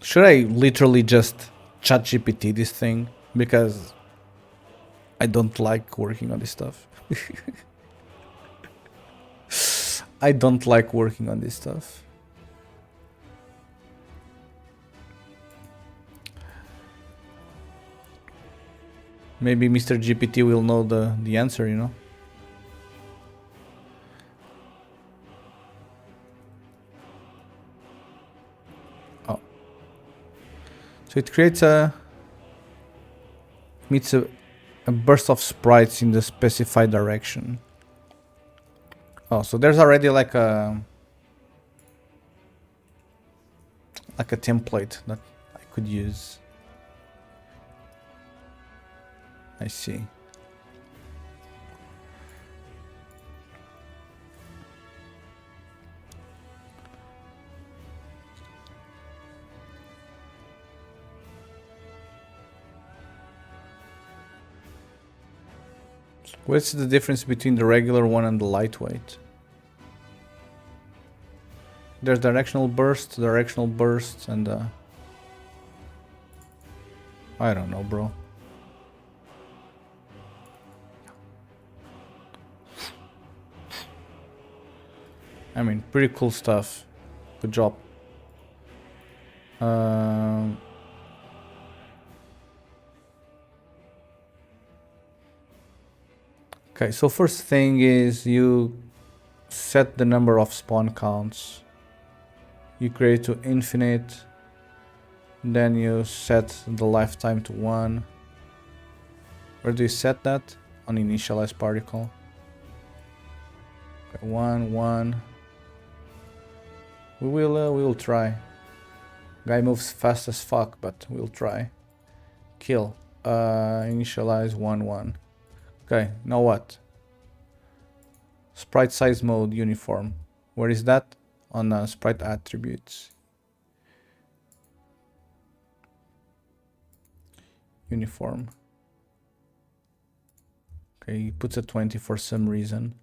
Should I literally just ChatGPT this thing? Because I don't like working on this stuff. I don't like working on this stuff. Maybe Mr. GPT will know the answer, you know? So it creates a a burst of sprites in the specified direction. Oh, so there's already like a template that I could use. I see. What's the difference between the regular one and the lightweight? There's directional burst, and I don't know, bro. I mean, pretty cool stuff. Good job. Okay, so first thing is you set the number of spawn counts. You create to infinite. Then you set the lifetime to 1. Where do you set that? On initialize particle. Okay, 1, 1. We will try. Guy moves fast as fuck, but we'll try. Kill. Initialize 1, 1. Okay, now what? Sprite size mode uniform. Where is that? On sprite attributes. Uniform. Okay, he puts a 20 for some reason.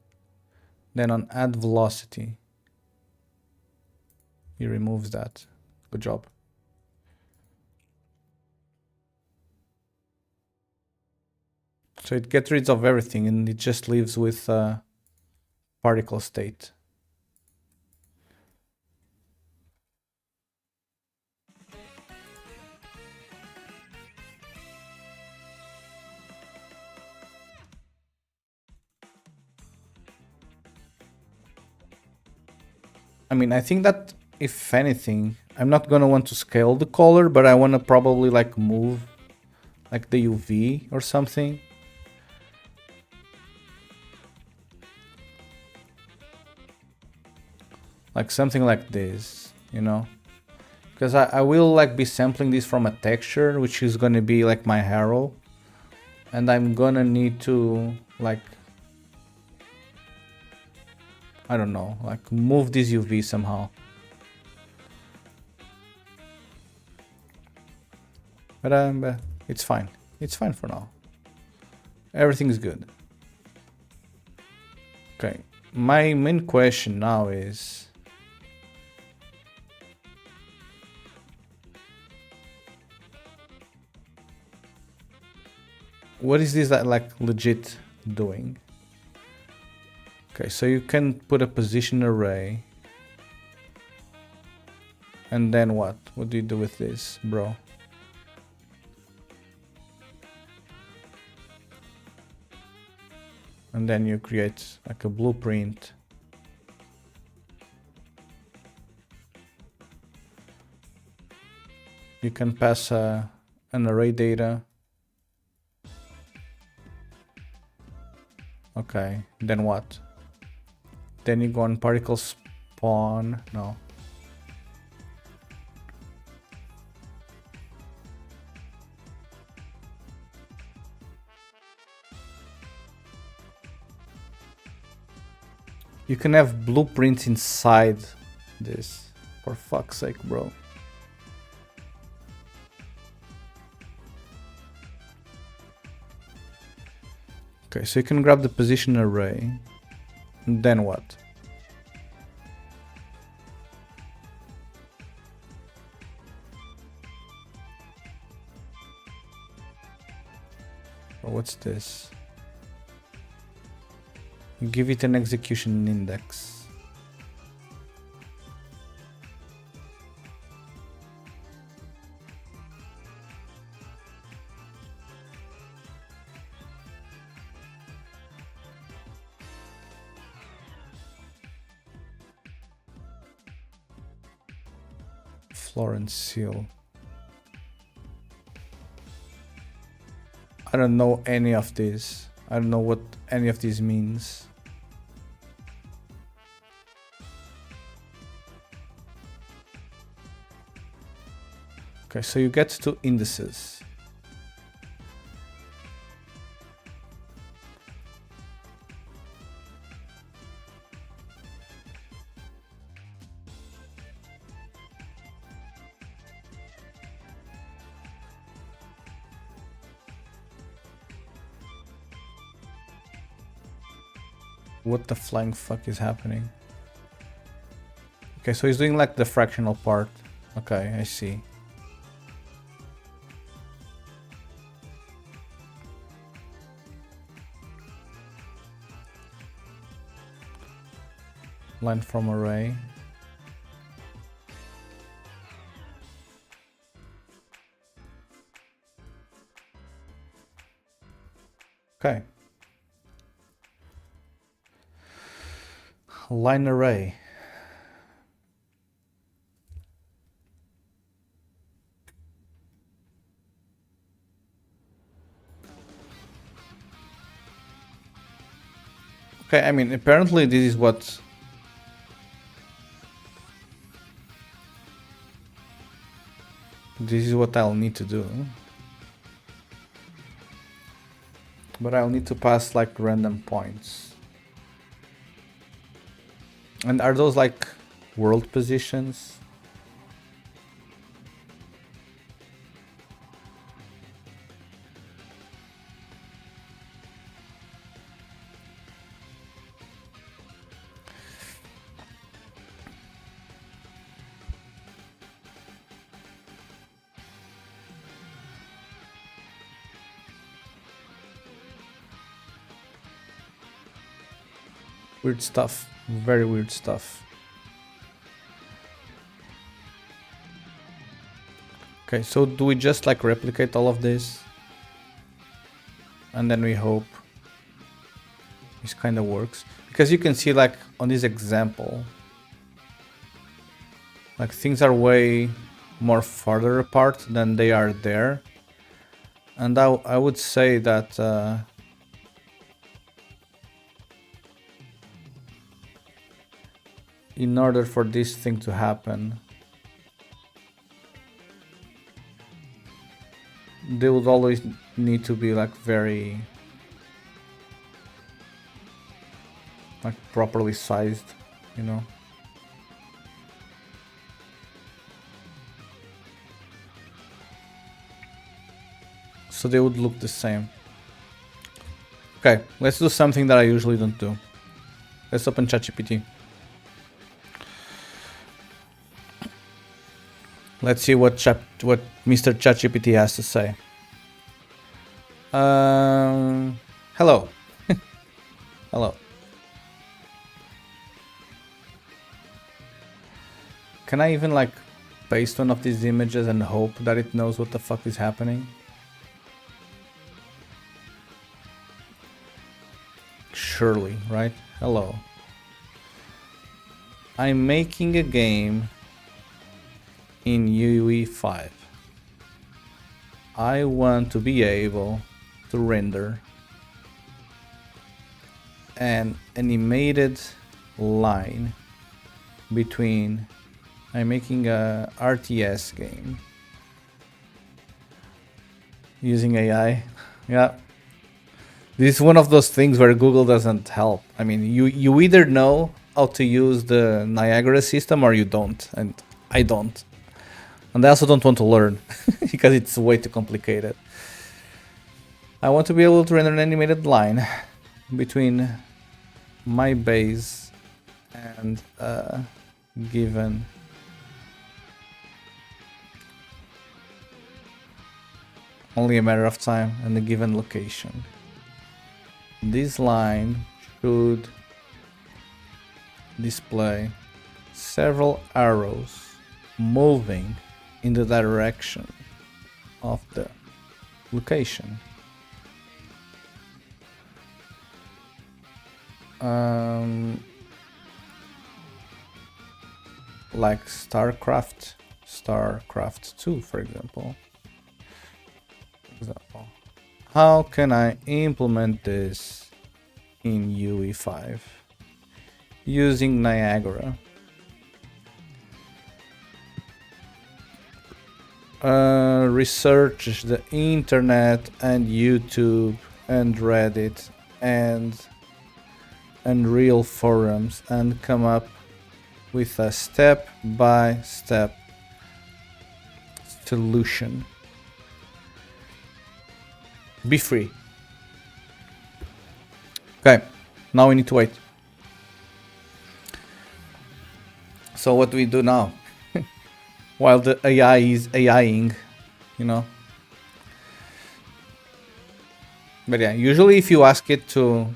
Then on add velocity, he removes that. Good job. So it gets rid of everything and it just leaves with particle state. I mean, I think that if anything, I'm not gonna want to scale the color, but I wanna probably like move like the UV or something. Like something like this, you know? Because I will like be sampling this from a texture, which is gonna be like my arrow. And I'm gonna need to like, I don't know, like move this UV somehow. But it's fine. It's fine for now. Everything's good. Okay, my main question now is, what is this that like legit doing? Okay, so you can put a position array. And then what? What do you do with this, bro? And then you create like a blueprint. You can pass an array data. Okay, then what? Then you go on particle spawn. No. You can have blueprints inside this. For fuck's sake, bro. Okay, so you can grab the position array. And then what? Or what's this? You give it an execution index. Florence seal. I don't know any of this. I don't know what any of this means. Okay, so you get to indices. What the flying fuck is happening? Okay, so he's doing like the fractional part. Okay, I see. Line from array. Okay. Line array. Okay, I mean, apparently this is what I'll need to do. But I'll need to pass like random points. And are those like world positions? Weird stuff. Very weird stuff. Okay, so do we just like replicate all of this? And then we hope this kind of works. Because you can see like on this example, like things are way more farther apart than they are there. And I would say that in order for this thing to happen, they would always need to be like very like properly sized, you know. So they would look the same. Okay, let's do something that I usually don't do. Let's open ChatGPT. Let's see what Mr. ChatGPT has to say. Hello. Hello. Can I even like paste one of these images and hope that it knows what the fuck is happening? Surely, right? Hello. I'm making a game in UE5. I want to be able to render an animated line between. I'm making a RTS game using AI. Yeah. This is one of those things where Google doesn't help. I mean, you either know how to use the Niagara system or you don't, and I don't. And I also don't want to learn because it's way too complicated. I want to be able to render an animated line between my base and a given only a matter of time and a given location. This line should display several arrows moving in the direction of the location. Like StarCraft 2, for example. How can I implement this in UE5 using Niagara? Research the internet and YouTube and Reddit and real forums and come up with a step-by-step solution. Be free. Okay, now we need to wait. So what do we do now? While the AI is AIing, you know. But yeah, usually if you ask it to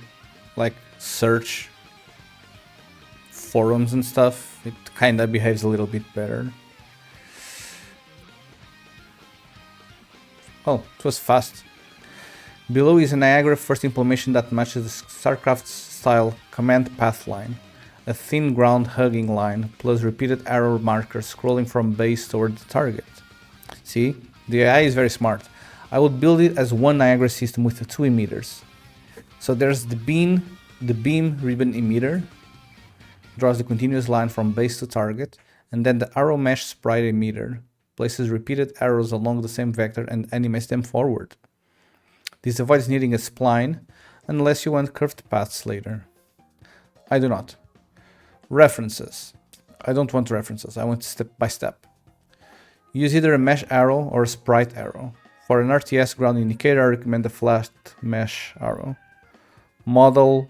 like search forums and stuff, it kinda behaves a little bit better. Oh, it was fast. Below is a Niagara first implementation that matches the StarCraft style command path line. A thin ground hugging line plus repeated arrow markers scrolling from base toward the target. See, the AI is very smart. I would build it as one Niagara system with the 2 emitters. So there's the beam ribbon emitter, draws the continuous line from base to target, and then the arrow mesh sprite emitter places repeated arrows along the same vector and animates them forward. This avoids needing a spline unless you want curved paths later. I do not. References. I don't want references, I want step by step. Use either a mesh arrow or a sprite arrow. For an RTS ground indicator, I recommend a flat mesh arrow. Model.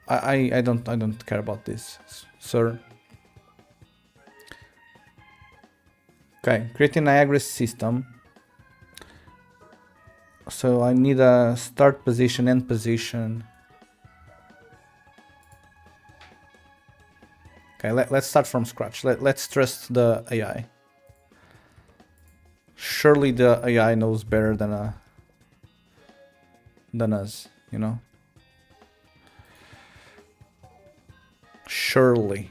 I don't care about this, sir. Okay, creating Niagara system. So I need a start position, end position. Okay, let's start from scratch. Let's trust the AI. Surely the AI knows better than us, you know? Surely.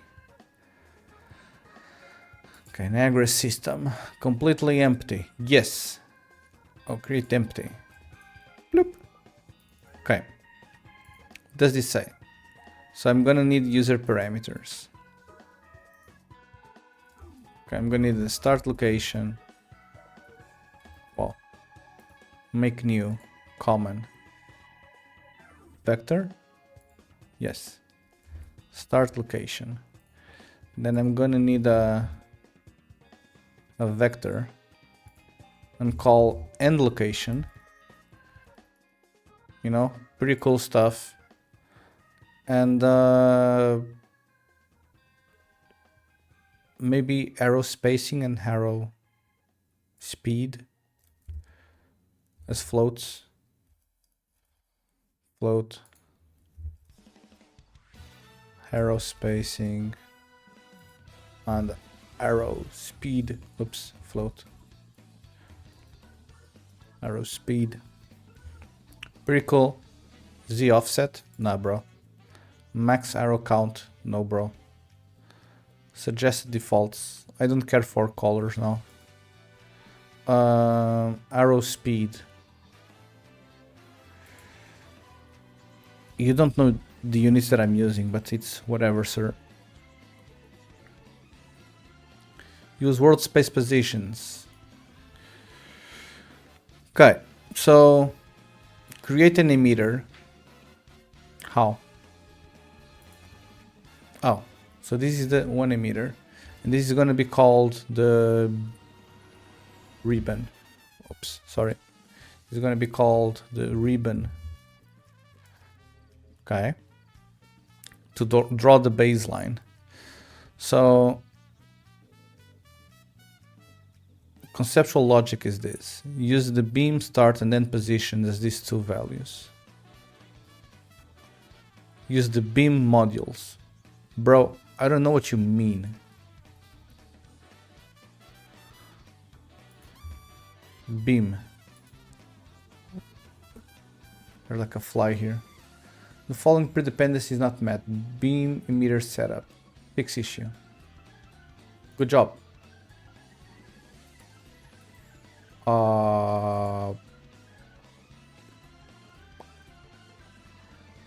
Okay, Niagara system. Completely empty. Yes. Oh, create empty. Bloop. Okay. What does this say? So I'm gonna need user parameters. Okay, I'm gonna need the start location. Well, make new, common. Vector? Yes. Start location. Then I'm gonna need a vector and call end location. You know, pretty cool stuff. And maybe arrow spacing and arrow speed as floats. Float. Arrow spacing and arrow speed. Oops, float. Arrow speed. Pretty cool. Z offset? Nah, bro. Max arrow count? No, bro. Suggested defaults. I don't care for colors now. Arrow speed. You don't know the units that I'm using, but it's whatever, sir. Use world space positions. Okay, so create an emitter. How? Oh, so this is the one emitter, and this is going to be called the ribbon. Oops, sorry. It's going to be called the ribbon. Okay. To draw the baseline. So conceptual logic is this. Use the beam start and end position as these two values. Use the beam modules. Bro, I don't know what you mean. Beam. There's like a fly here. The following predependency is not met. Beam emitter setup. Fix issue. Good job.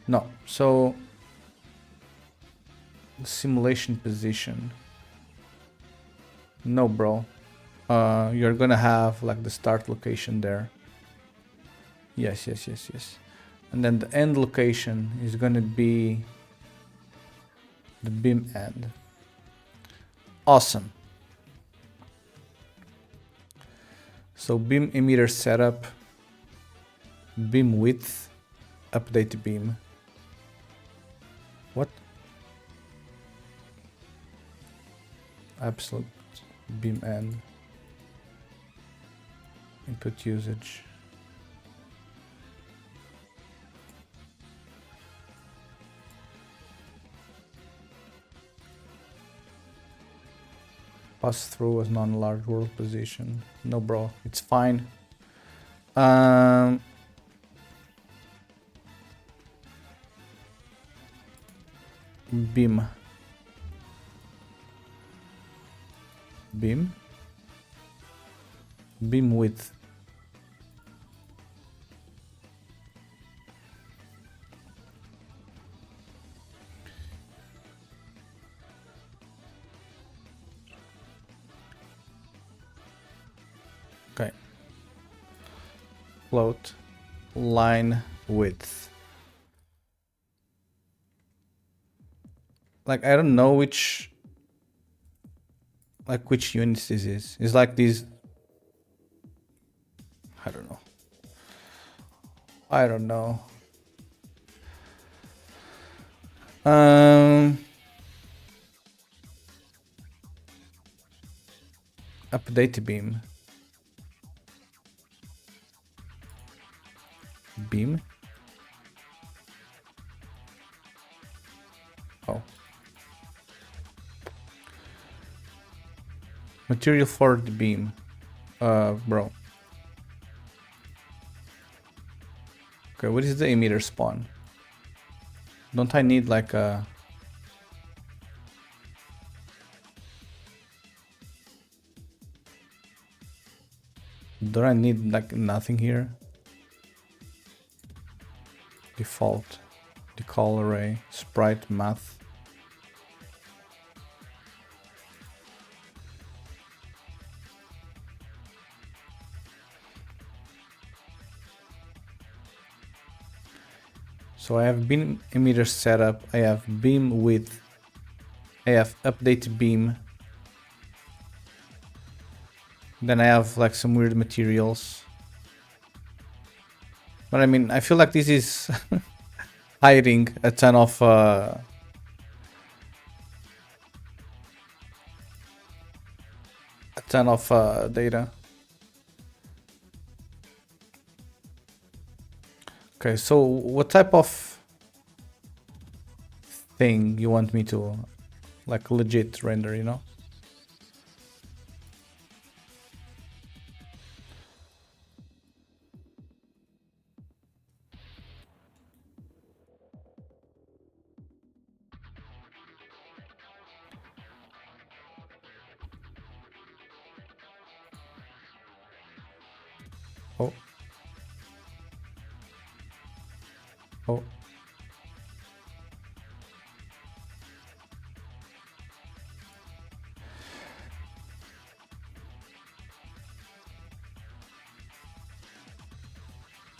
No, so simulation position. No, bro. You're gonna have like the start location there. Yes, yes, yes, yes. And then the end location is gonna be the beam end. Awesome. So beam emitter setup, beam width, update beam. What? Absolute beam end. Input usage. Pass through as non-large world position. No, bro, it's fine. Beam. Beam. Beam width. Okay. Float. Line width. Like, I don't know which units this is. It's like these. I don't know. I don't know. Update beam. Beam. Oh. Material for the beam. Bro. Okay, what is the emitter spawn? Don't I need like a... Don't I need like nothing here? Default. Decall array. Sprite math. So I have beam emitter setup, I have beam width, I have update beam. Then I have like some weird materials. But I mean, I feel like this is hiding a ton of data. Okay, so what type of thing you want me to like legit render, you know? Oh. Oh.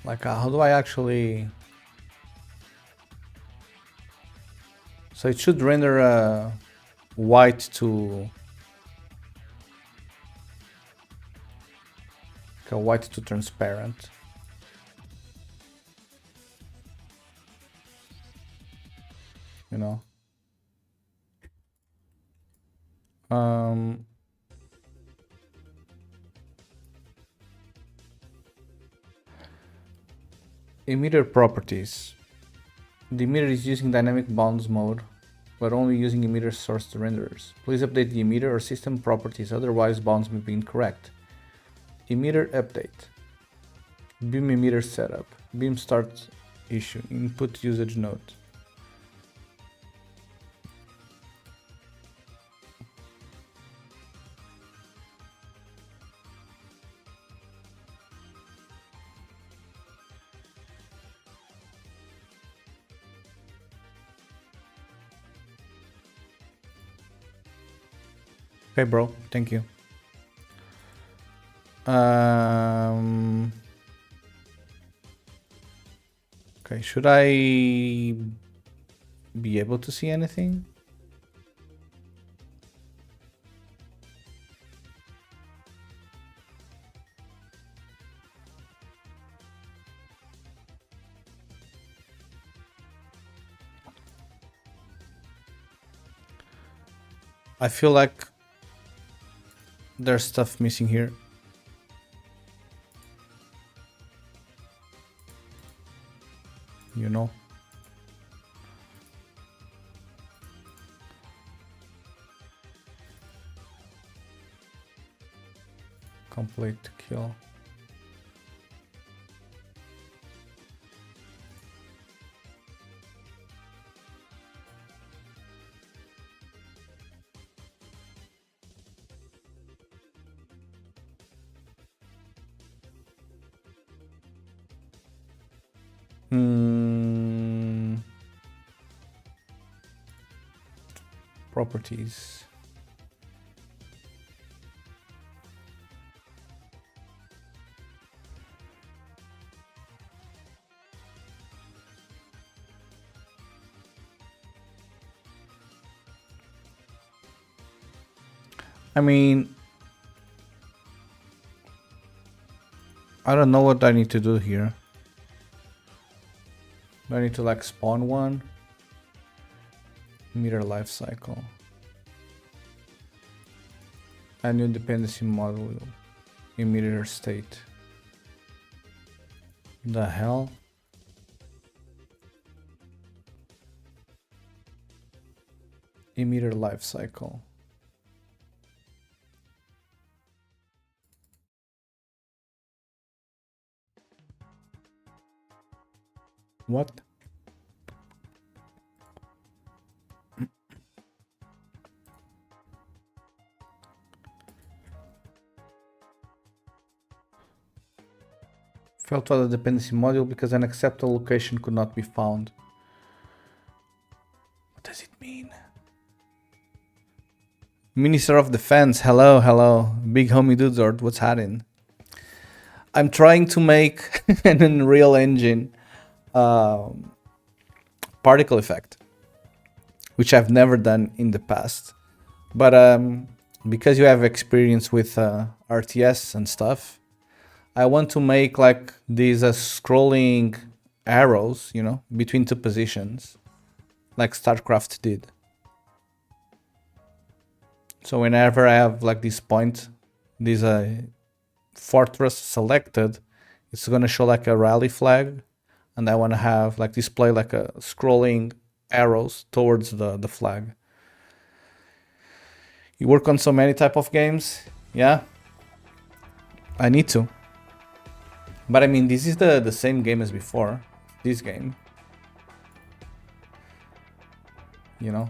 Like, how do I actually... So it should render white to... white to transparent. You know? Emitter properties. The emitter is using dynamic bounds mode, but only using emitter sourced renderers. Please update the emitter or system properties, otherwise bounds may be incorrect. Emitter update. Beam emitter setup. Beam start issue. Input usage node. Okay, bro. Thank you. Okay, should I be able to see anything? I feel like there's stuff missing here. You know? Complete kill. Properties. I mean, I don't know what I need to do here. Do I need to like spawn one? Meter life cycle. And new dependency model. Emitter state. The hell? Emitter life cycle. What? Failed to add a dependency module because an acceptable location could not be found. What does it mean? Minister of Defense, hello, hello. Big homie Dudesord, what's happening? I'm trying to make an Unreal Engine particle effect, which I've never done in the past. But because you have experience with RTS and stuff, I want to make like these scrolling arrows, you know, between two positions, like StarCraft did. So whenever I have like this point, this fortress selected, it's gonna show like a rally flag, and I want to have like display like a scrolling arrows towards the flag. You work on so many type of games, yeah. I need to. But I mean, this is the same game as before. This game. You know?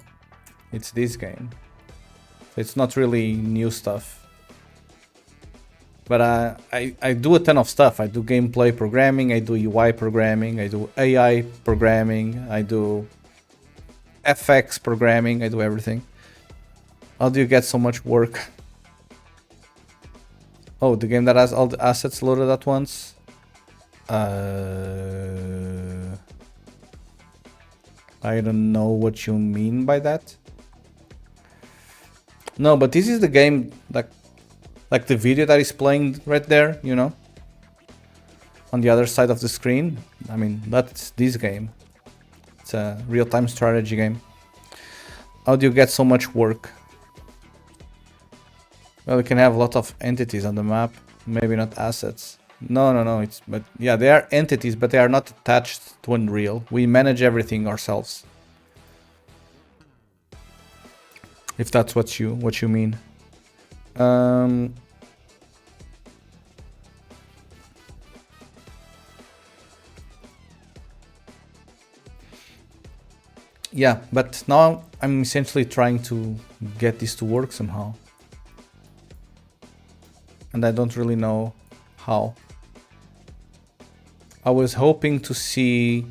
It's this game. It's not really new stuff. But I do a ton of stuff. I do gameplay programming, I do UI programming, I do AI programming, I do FX programming, I do everything. How do you get so much work? Oh, the game that has all the assets loaded at once? I don't know what you mean by that. No, but this is the game, like the video that is playing right there, you know? On the other side of the screen. I mean, that's this game. It's a real-time strategy game. How do you get so much work? Well, you can have a lot of entities on the map, maybe not assets. No, but yeah, they are entities, but they are not attached to Unreal. We manage everything ourselves. If that's what you mean. Yeah, but now I'm essentially trying to get this to work somehow. And I don't really know how. I was hoping to see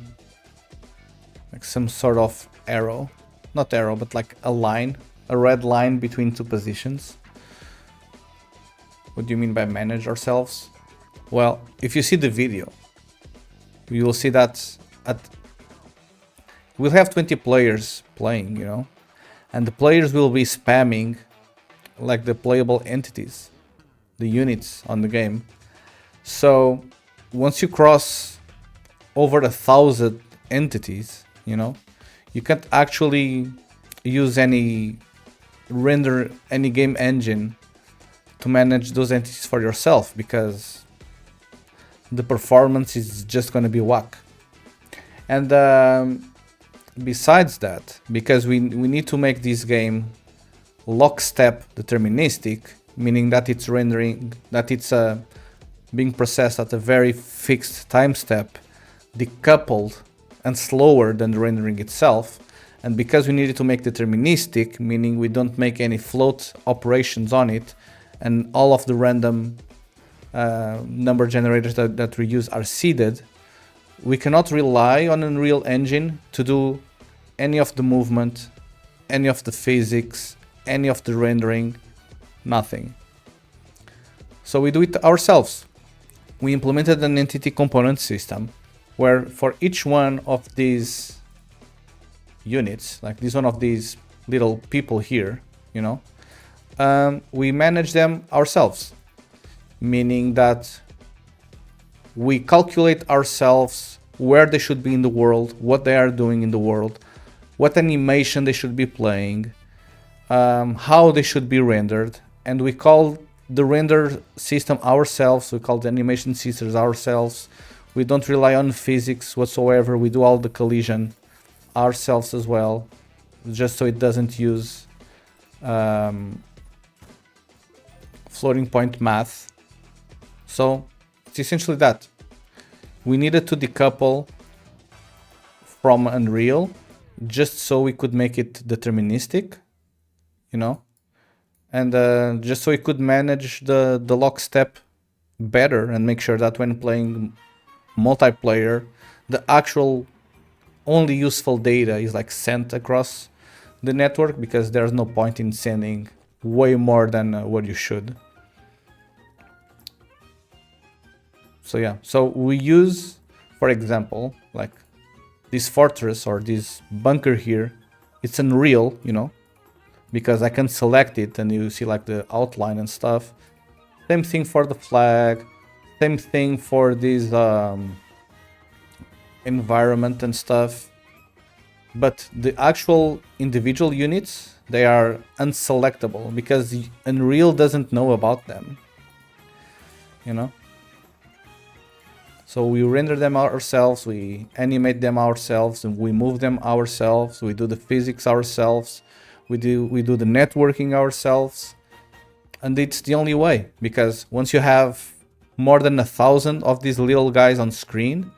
like some sort of arrow. Not arrow, but like a line. A red line between two positions. What do you mean by manage ourselves? Well, if you see the video, you will see that we'll have 20 players playing, you know, and the players will be spamming like the playable entities, the units on the game. So once you cross over 1,000 entities, you know, you can't actually use any game engine to manage those entities for yourself, because the performance is just going to be whack. And besides that, because we need to make this game lockstep deterministic, meaning that it's rendering, that it's being processed at a very fixed time step, decoupled and slower than the rendering itself. And because we needed to make deterministic, meaning we don't make any float operations on it, and all of the random number generators that we use are seeded, we cannot rely on Unreal Engine to do any of the movement, any of the physics, any of the rendering, nothing. So we do it ourselves. We implemented an entity component system where for each one of these units, like this one of these little people here, you know, we manage them ourselves, meaning that we calculate ourselves where they should be in the world, what they are doing in the world, what animation they should be playing, how they should be rendered, and we call the render system ourselves, we call the animation scissors ourselves. We don't rely on physics whatsoever, we do all the collision ourselves as well, just so it doesn't use floating point math. So it's essentially that. We needed to decouple from Unreal just so we could make it deterministic, you know, and just so we could manage the lockstep better and make sure that when playing multiplayer, the actual only useful data is like sent across the network, because there's no point in sending way more than what you should. So yeah, so we use, for example, like this fortress or this bunker here, it's Unreal, you know, because I can select it and you see like the outline and stuff. Same thing for the flag, same thing for this environment and stuff. But the actual individual units, they are unselectable because Unreal doesn't know about them, you know. So we render them ourselves, we animate them ourselves, and we move them ourselves, we do the physics ourselves, we do the networking ourselves. And it's the only way, because once you have more than 1,000 of these little guys on screen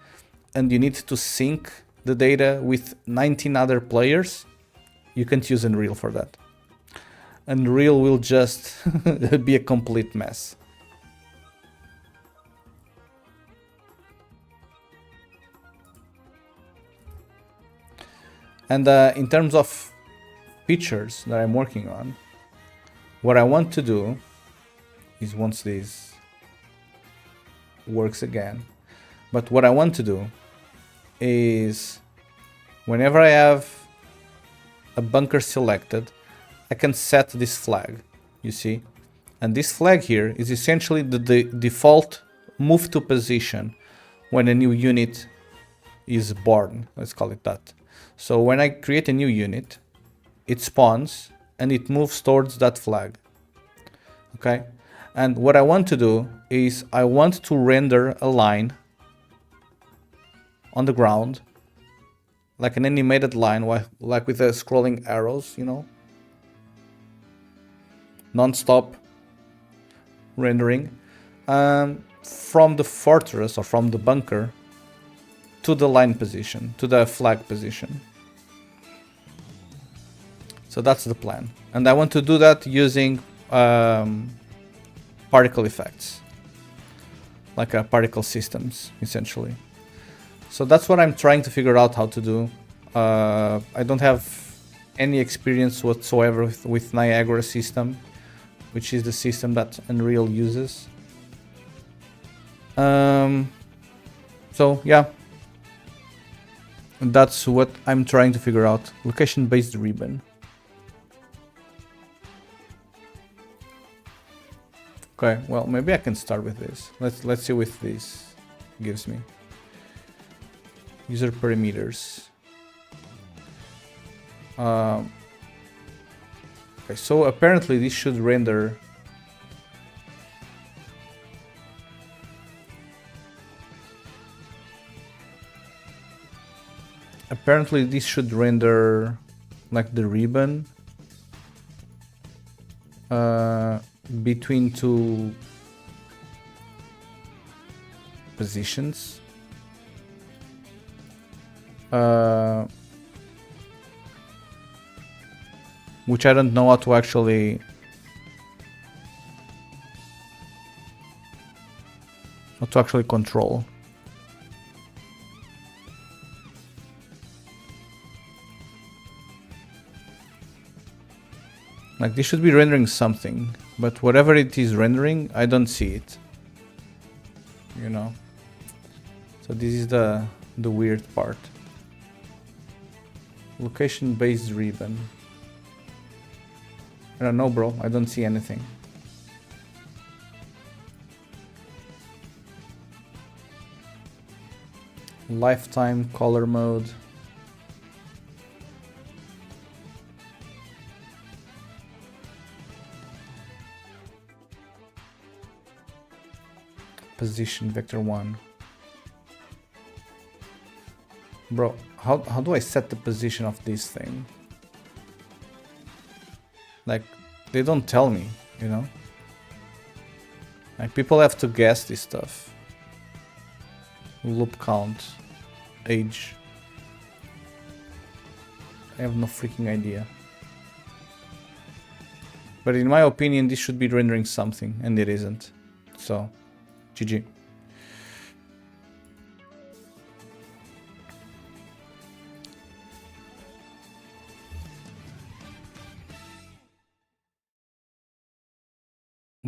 and you need to sync the data with 19 other players, you can't use Unreal for that. Unreal will just be a complete mess. And in terms of features that I'm working on, what I want to do is, once this works again, but what I want to do is, whenever I have a bunker selected, I can set this flag, you see? And this flag here is essentially the default move to position when a new unit is born, let's call it that. So when I create a new unit, it spawns and it moves towards that flag. Okay? And what I want to do is I want to render a line on the ground, like an animated line, like with the scrolling arrows, you know? Non-stop rendering from the fortress or from the bunker to the line position, to the flag position. So that's the plan. And I want to do that using particle effects, like particle systems, essentially. So that's what I'm trying to figure out how to do. I don't have any experience whatsoever with Niagara system, which is the system that Unreal uses. So yeah, that's what I'm trying to figure out. Location-based ribbon. Okay, well, maybe I can start with this. Let's see what this gives me. User parameters. Okay, so apparently this should render. Apparently this should render like the ribbon between two positions. Which I don't know how to actually control. Like this should be rendering something, but whatever it is rendering, I don't see it. You know. So this is the weird part. Location-based ribbon. I don't know, bro. I don't see anything. Lifetime color mode. Position vector 1. Bro, how do I set the position of this thing? Like, they don't tell me, you know? Like, people have to guess this stuff. Loop count. Age. I have no freaking idea. But in my opinion, this should be rendering something, and it isn't. So, GG.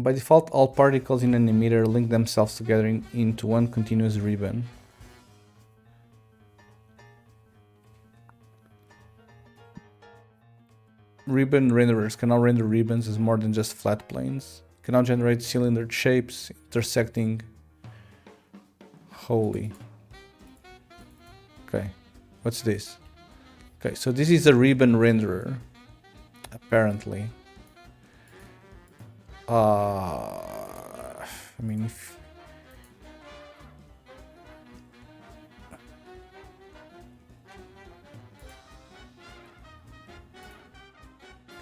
By default, all particles in an emitter link themselves together into one continuous ribbon. Ribbon renderers can now render ribbons as more than just flat planes. Can now generate cylinder shapes intersecting. Holy. Okay, what's this? Okay, so this is a ribbon renderer, apparently. I mean,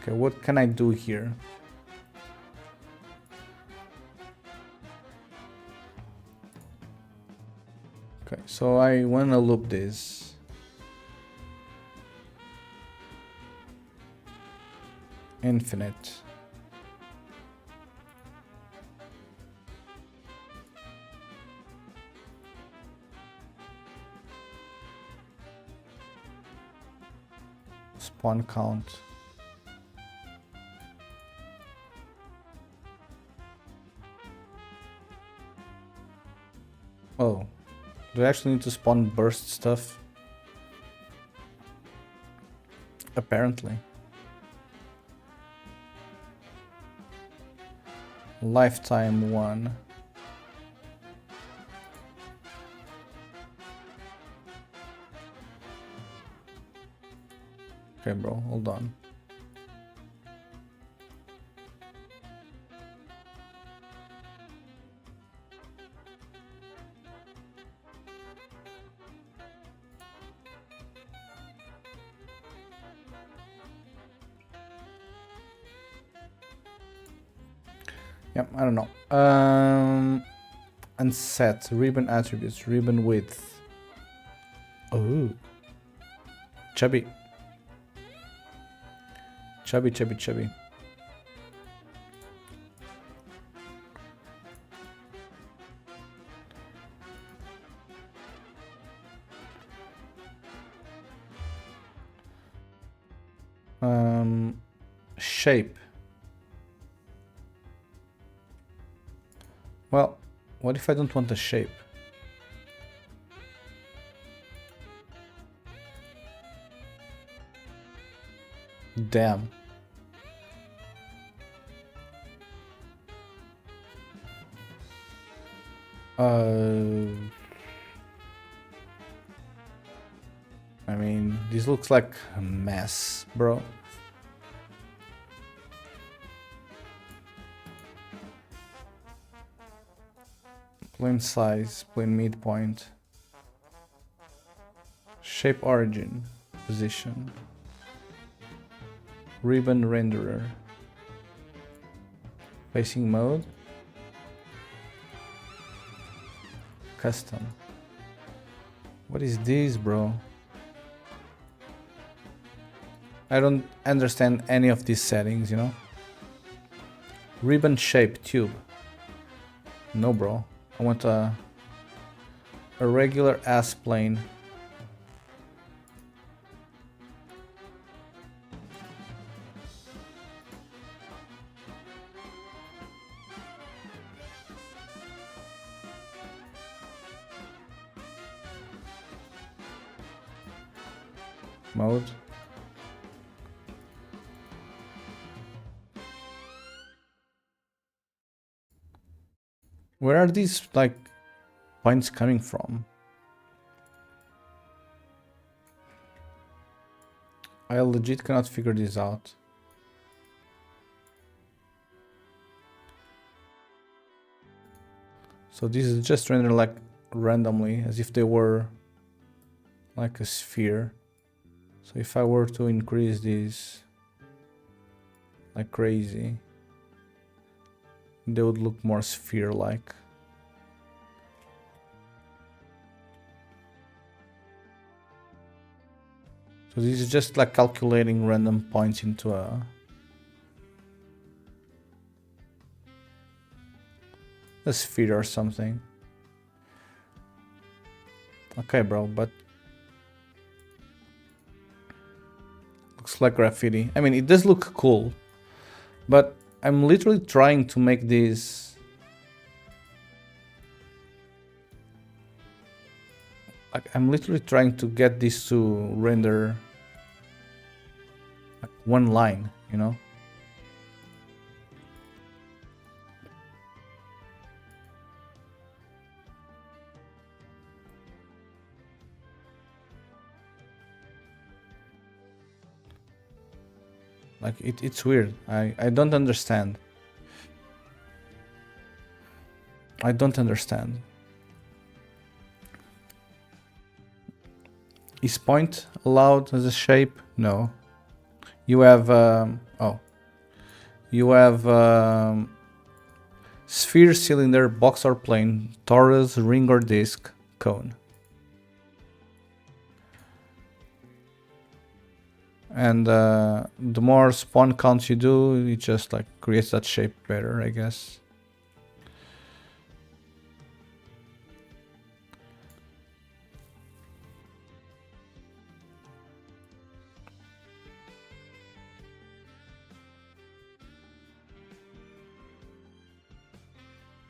okay, what can I do here? Okay, so I want to loop this. Infinite. Spawn count. Oh, do I actually need to spawn burst stuff? Apparently. Lifetime 1. Okay, bro, hold on. Yeah, I don't know. Unset ribbon attributes, ribbon width. Oh, chubby. Chubby, chubby, chubby. Shape. Well, what if I don't want a shape? Damn. I mean, this looks like a mess, bro. Plain size, plain midpoint. Shape origin, position. Ribbon renderer. Facing mode. Custom. What is this, bro? I don't understand any of these settings, you know? Ribbon shape tube. No, bro. I want a regular ass plane. Mode. Where are these like points coming from? I legit cannot figure this out. So this is just rendered like randomly, as if they were like a sphere. So if I were to increase this like crazy, they would look more sphere-like. So this is just like calculating random points into a sphere or something. Okay, bro, but looks like graffiti. I mean, it does look cool, but I'm literally trying to make this like I'm literally trying to get this to render like one line, you know? Like it's weird. I don't understand. I don't understand. Is point allowed as a shape? No. You have you have sphere, cylinder, box or plane, torus, ring or disc, cone. And the more spawn counts you do, it just like creates that shape better, I guess.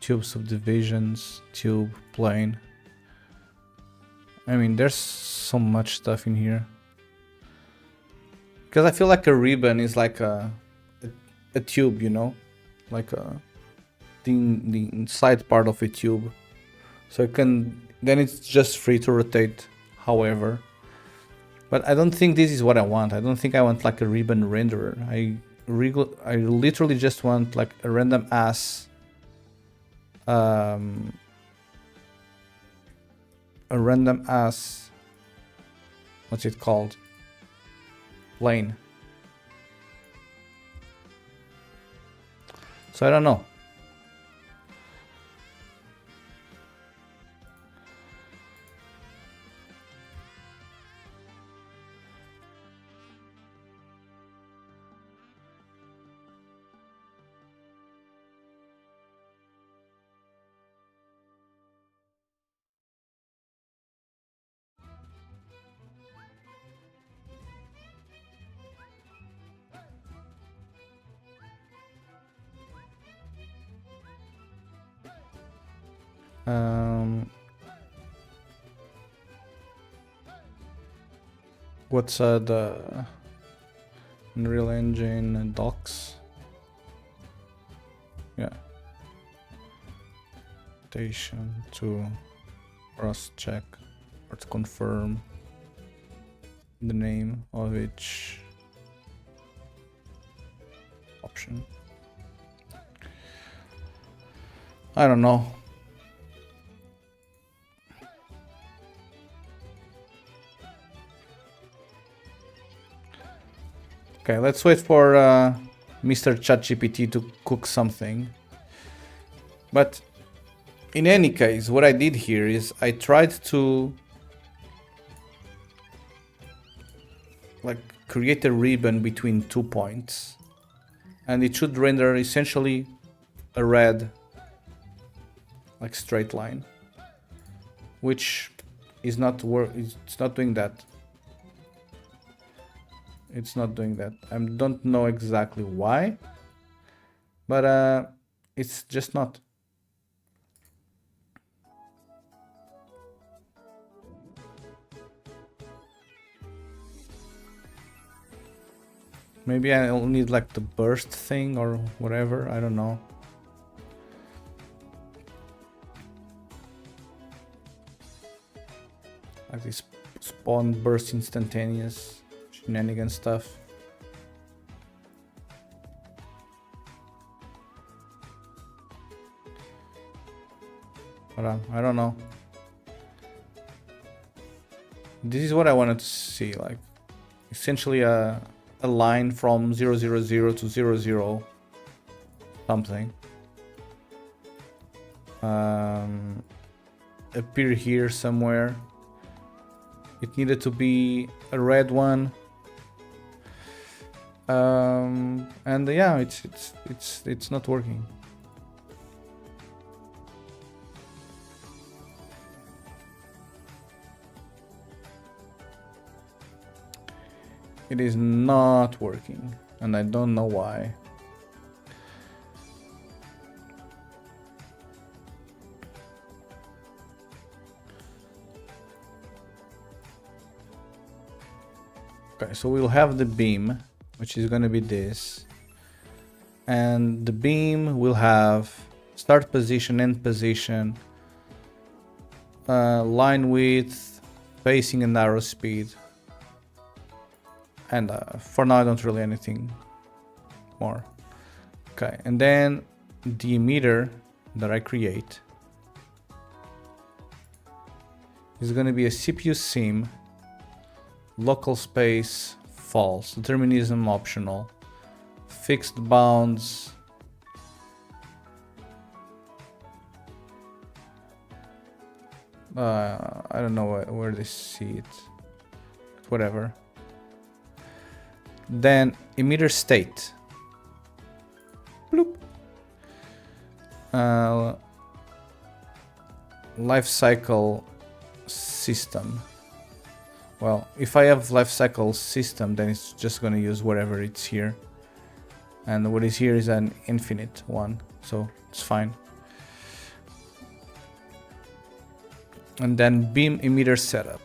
Tube subdivisions, tube, plane. I mean, there's so much stuff in here. Because I feel like a ribbon is like a tube, you know? Like the inside part of a tube. So it can, then it's just free to rotate however. But I don't think this is what I want. I don't think I want like a ribbon renderer. I literally just want like a random ass a random ass, what's it called, plane. So I don't know. What's the Unreal Engine docs? Yeah. Station to cross check or to confirm the name of each option. I don't know. Okay, let's wait for Mr. ChatGPT to cook something. But in any case, what I did here is I tried to like create a ribbon between 2 points, and it should render essentially a red like straight line, which is not it's not doing that. It's not doing that. I don't know exactly why, but it's just not. Maybe I'll need like the burst thing or whatever, I don't know. Like this spawn burst instantaneous shenanigan stuff. But I don't know. This is what I wanted to see, like essentially a line from 000 to 00 something. Appear here somewhere. It needed to be a red one. And yeah, it's not working. It is not working, and I don't know why. Okay, so we'll have the beam, which is going to be this, and the beam will have start position, end position, line width, spacing, and arrow speed. And for now I don't really anything more. Okay, and then the emitter that I create is going to be a CPU sim, local space false, determinism optional, fixed bounds, I don't know where they see it, whatever. Then emitter state, bloop, life cycle system. Well, if I have life cycle system, then it's just going to use whatever it's here, and what is here is an infinite one, so it's fine. And then beam emitter setup.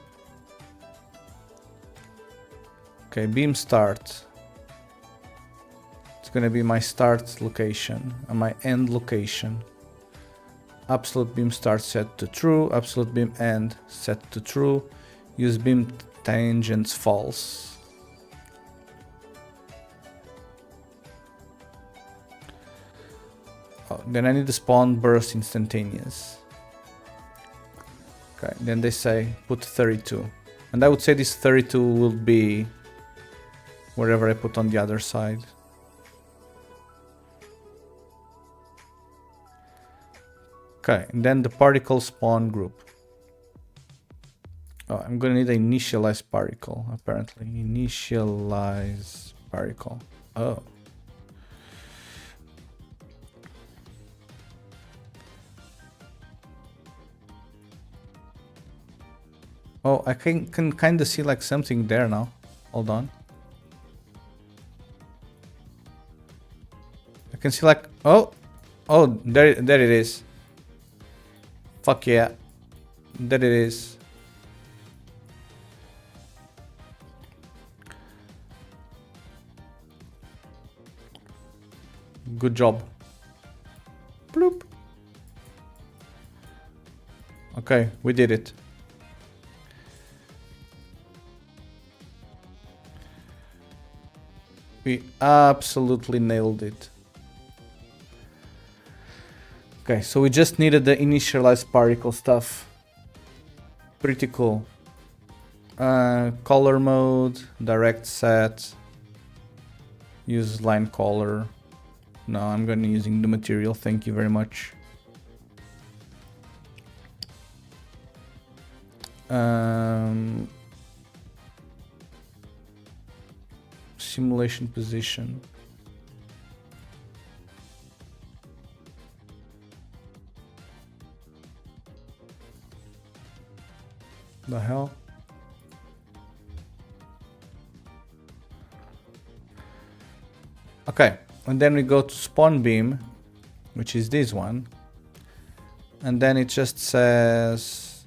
Okay, beam start. It's gonna be my start location and my end location. Absolute beam start set to true, absolute beam end set to true. Use beam tangents false. Oh, then I need the spawn burst instantaneous. Okay, then they say put 32. And I would say this 32 will be wherever I put on the other side. Okay, and then the particle spawn group. Oh, I'm gonna need an initialize particle, apparently. Initialize particle. Oh. Oh, I can kind of see like something there now. Hold on. I can see like, oh, there it is. Fuck yeah. There it is. Good job. Bloop. Okay, we did it. We absolutely nailed it. Okay, so we just needed the initialized particle stuff. Pretty cool. Color mode, direct set, use line color. No, I'm gonna using the material, thank you very much. Simulation position. The hell? Okay, and then we go to spawn beam, which is this one. And then it just says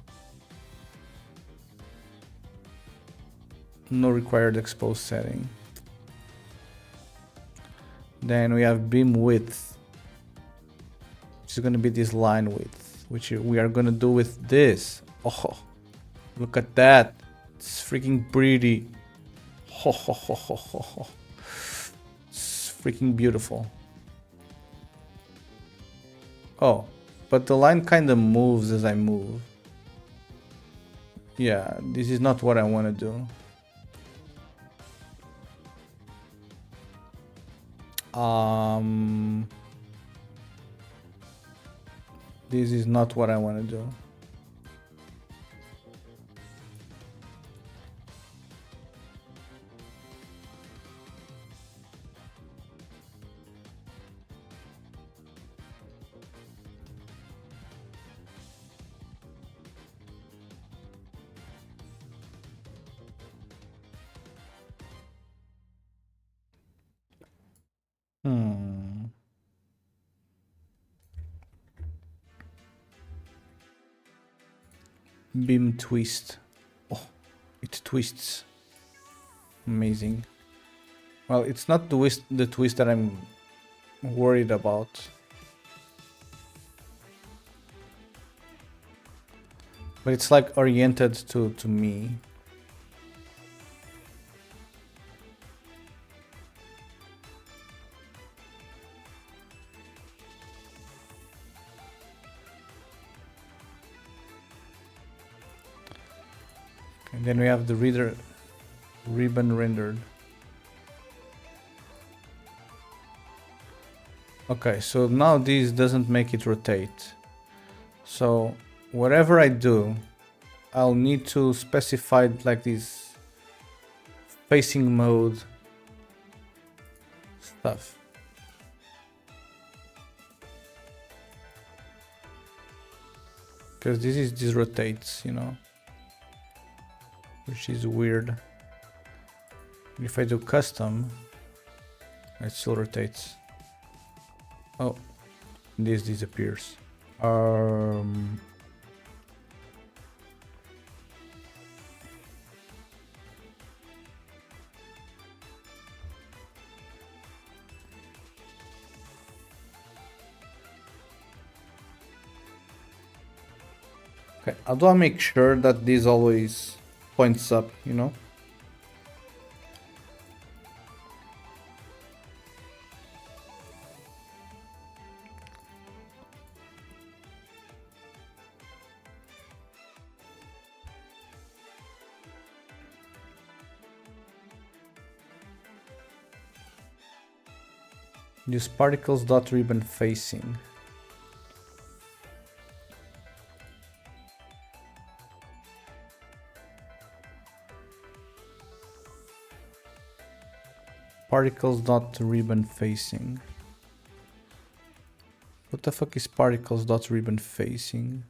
no required expose setting. Then we have beam width, which is going to be this line width, which we are going to do with this. Oh, look at that. It's freaking pretty. Ho, ho, ho, ho, ho, ho. It's freaking beautiful. Oh, but the line kind of moves as I move. Yeah, this is not what I want to do. This is not what I want to do. Beam twist. Oh, it twists. Amazing. Well, it's not the twist that I'm worried about. But it's like oriented to me. And then we have the ribbon rendered. Okay, so now this doesn't make it rotate. So whatever I do, I'll need to specify like this facing mode stuff. Because this rotates, you know, which is weird. If I do custom, it still rotates. Oh, this disappears. Okay, how do I make sure that this always points up, you know? Use particles dot ribbon facing. Particles dot ribbon facing. What the fuck is particles dot ribbon facing?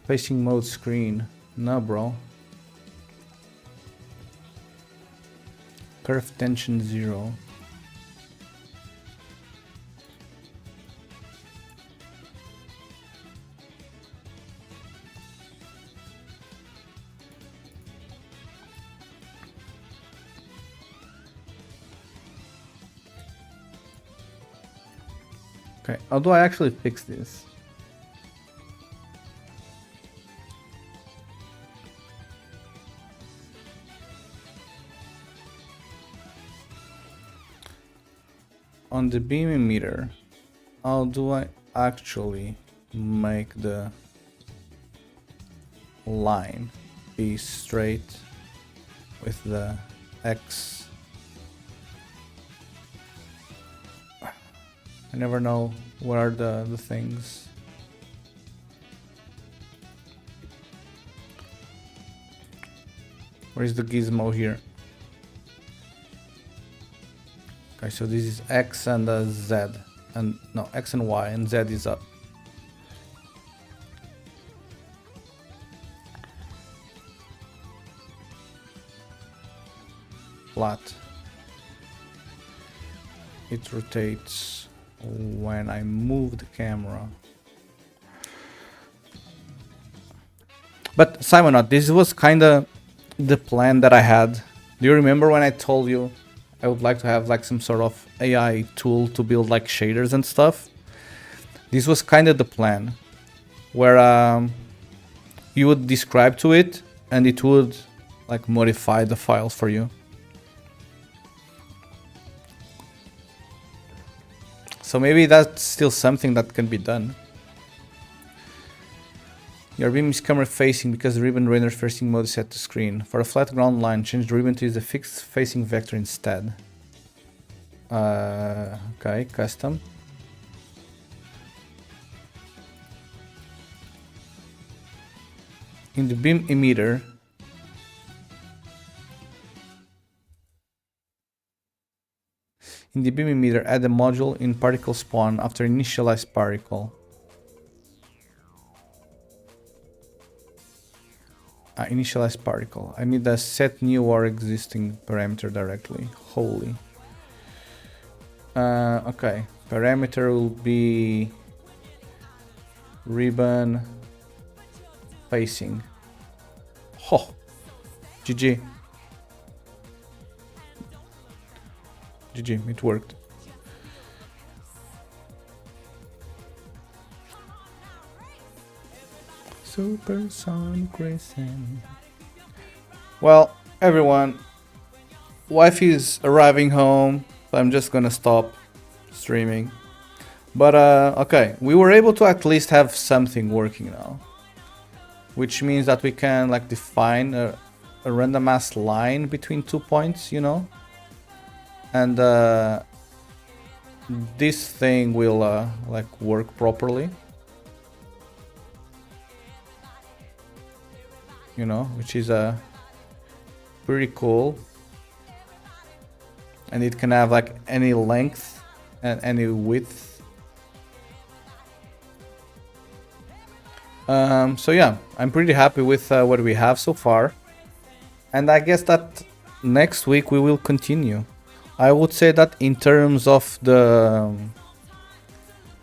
Facing mode screen. No, bro. Curve tension 0. Okay, how do I actually fix this? On the beam emitter, how do I actually make the line be straight with the X? I never know what are the things. Where is the gizmo here? Okay, so this is X and Z, and no, X and Y, and Z is up. Flat. It rotates when I move the camera. But Simon, this was kinda the plan that I had. Do you remember when I told you I would like to have like some sort of AI tool to build like shaders and stuff? This was kind of the plan, where you would describe to it and it would like modify the files for you. So maybe that's still something that can be done. Your beam is camera facing because the ribbon render facing mode is set to screen. For a flat ground line, change the ribbon to use the fixed facing vector instead. Okay, custom. In the beam emitter, add a module in particle spawn after initialize particle. Initialize particle. I need a set new or existing parameter directly. Holy. Okay. Parameter will be ribbon facing. Oh, GG. GG, it worked. Supersonic racing. Well, everyone, wife is arriving home, so I'm just gonna stop streaming. But okay, we were able to at least have something working now, which means that we can like define a random ass line between 2 points, you know, and this thing will like work properly. You know, which is pretty cool, and it can have like any length and any width. So yeah, I'm pretty happy with what we have so far, and I guess that next week we will continue. I would say that in terms of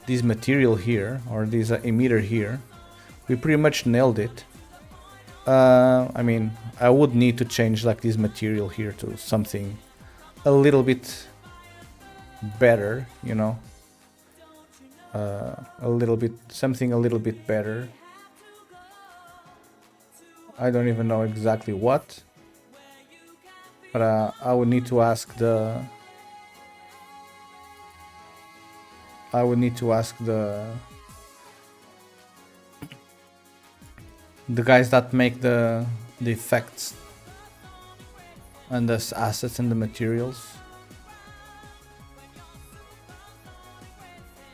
this material here, or this emitter here, we pretty much nailed it. I mean, I would need to change like this material here to something a little bit better, you know, something a little bit better. I don't even know exactly what, but I would need to ask the guys that make the effects and the assets and the materials.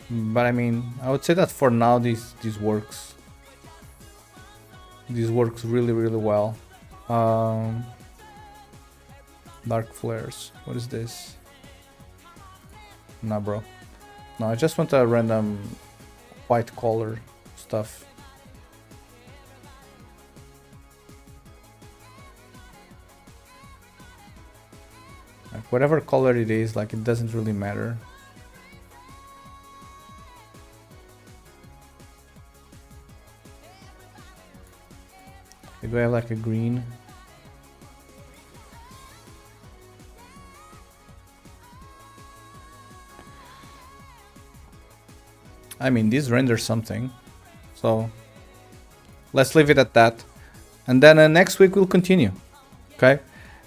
But I mean, I would say that for now this works. This works really well. Dark flares. What is this? Nah, bro. No, I just want a random white color stuff. whatever color it is, like it doesn't really matter. Maybe I have like a green. I mean, this renders something, so let's leave it at that. And then next week we'll continue. Okay,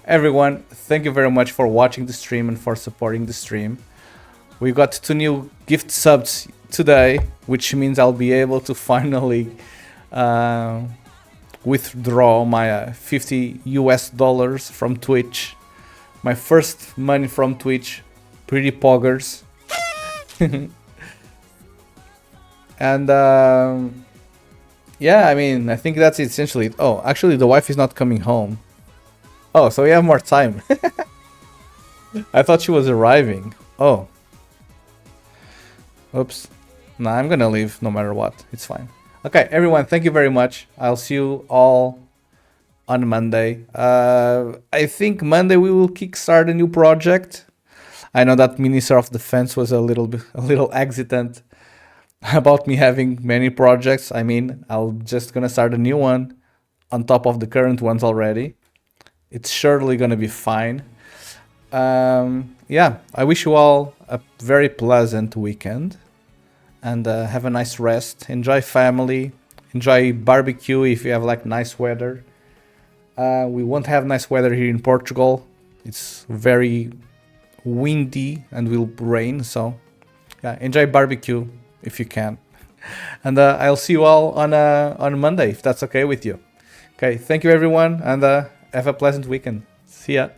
everyone, thank you very much for watching the stream and for supporting the stream. We got 2 new gift subs today, which means I'll be able to finally withdraw my 50 US dollars from Twitch. My first money from Twitch. Pretty poggers. And yeah, I mean, I think that's essentially. Oh, actually, the wife is not coming home. Oh, so we have more time. I thought she was arriving. Oh. Oops. Nah, I'm gonna leave no matter what. It's fine. Okay, everyone, thank you very much. I'll see you all on Monday. I think Monday we will kickstart a new project. I know that Minister of Defense was a little hesitant about me having many projects. I mean, I'm just gonna start a new one on top of the current ones already. It's surely gonna be fine. Yeah, I wish you all a very pleasant weekend and have a nice rest. Enjoy family, enjoy barbecue if you have like nice weather. We won't have nice weather here in Portugal. It's very windy and will rain, so yeah, enjoy barbecue if you can. And I'll see you all on Monday if that's okay with you. Okay, thank you everyone, and have a pleasant weekend. See ya.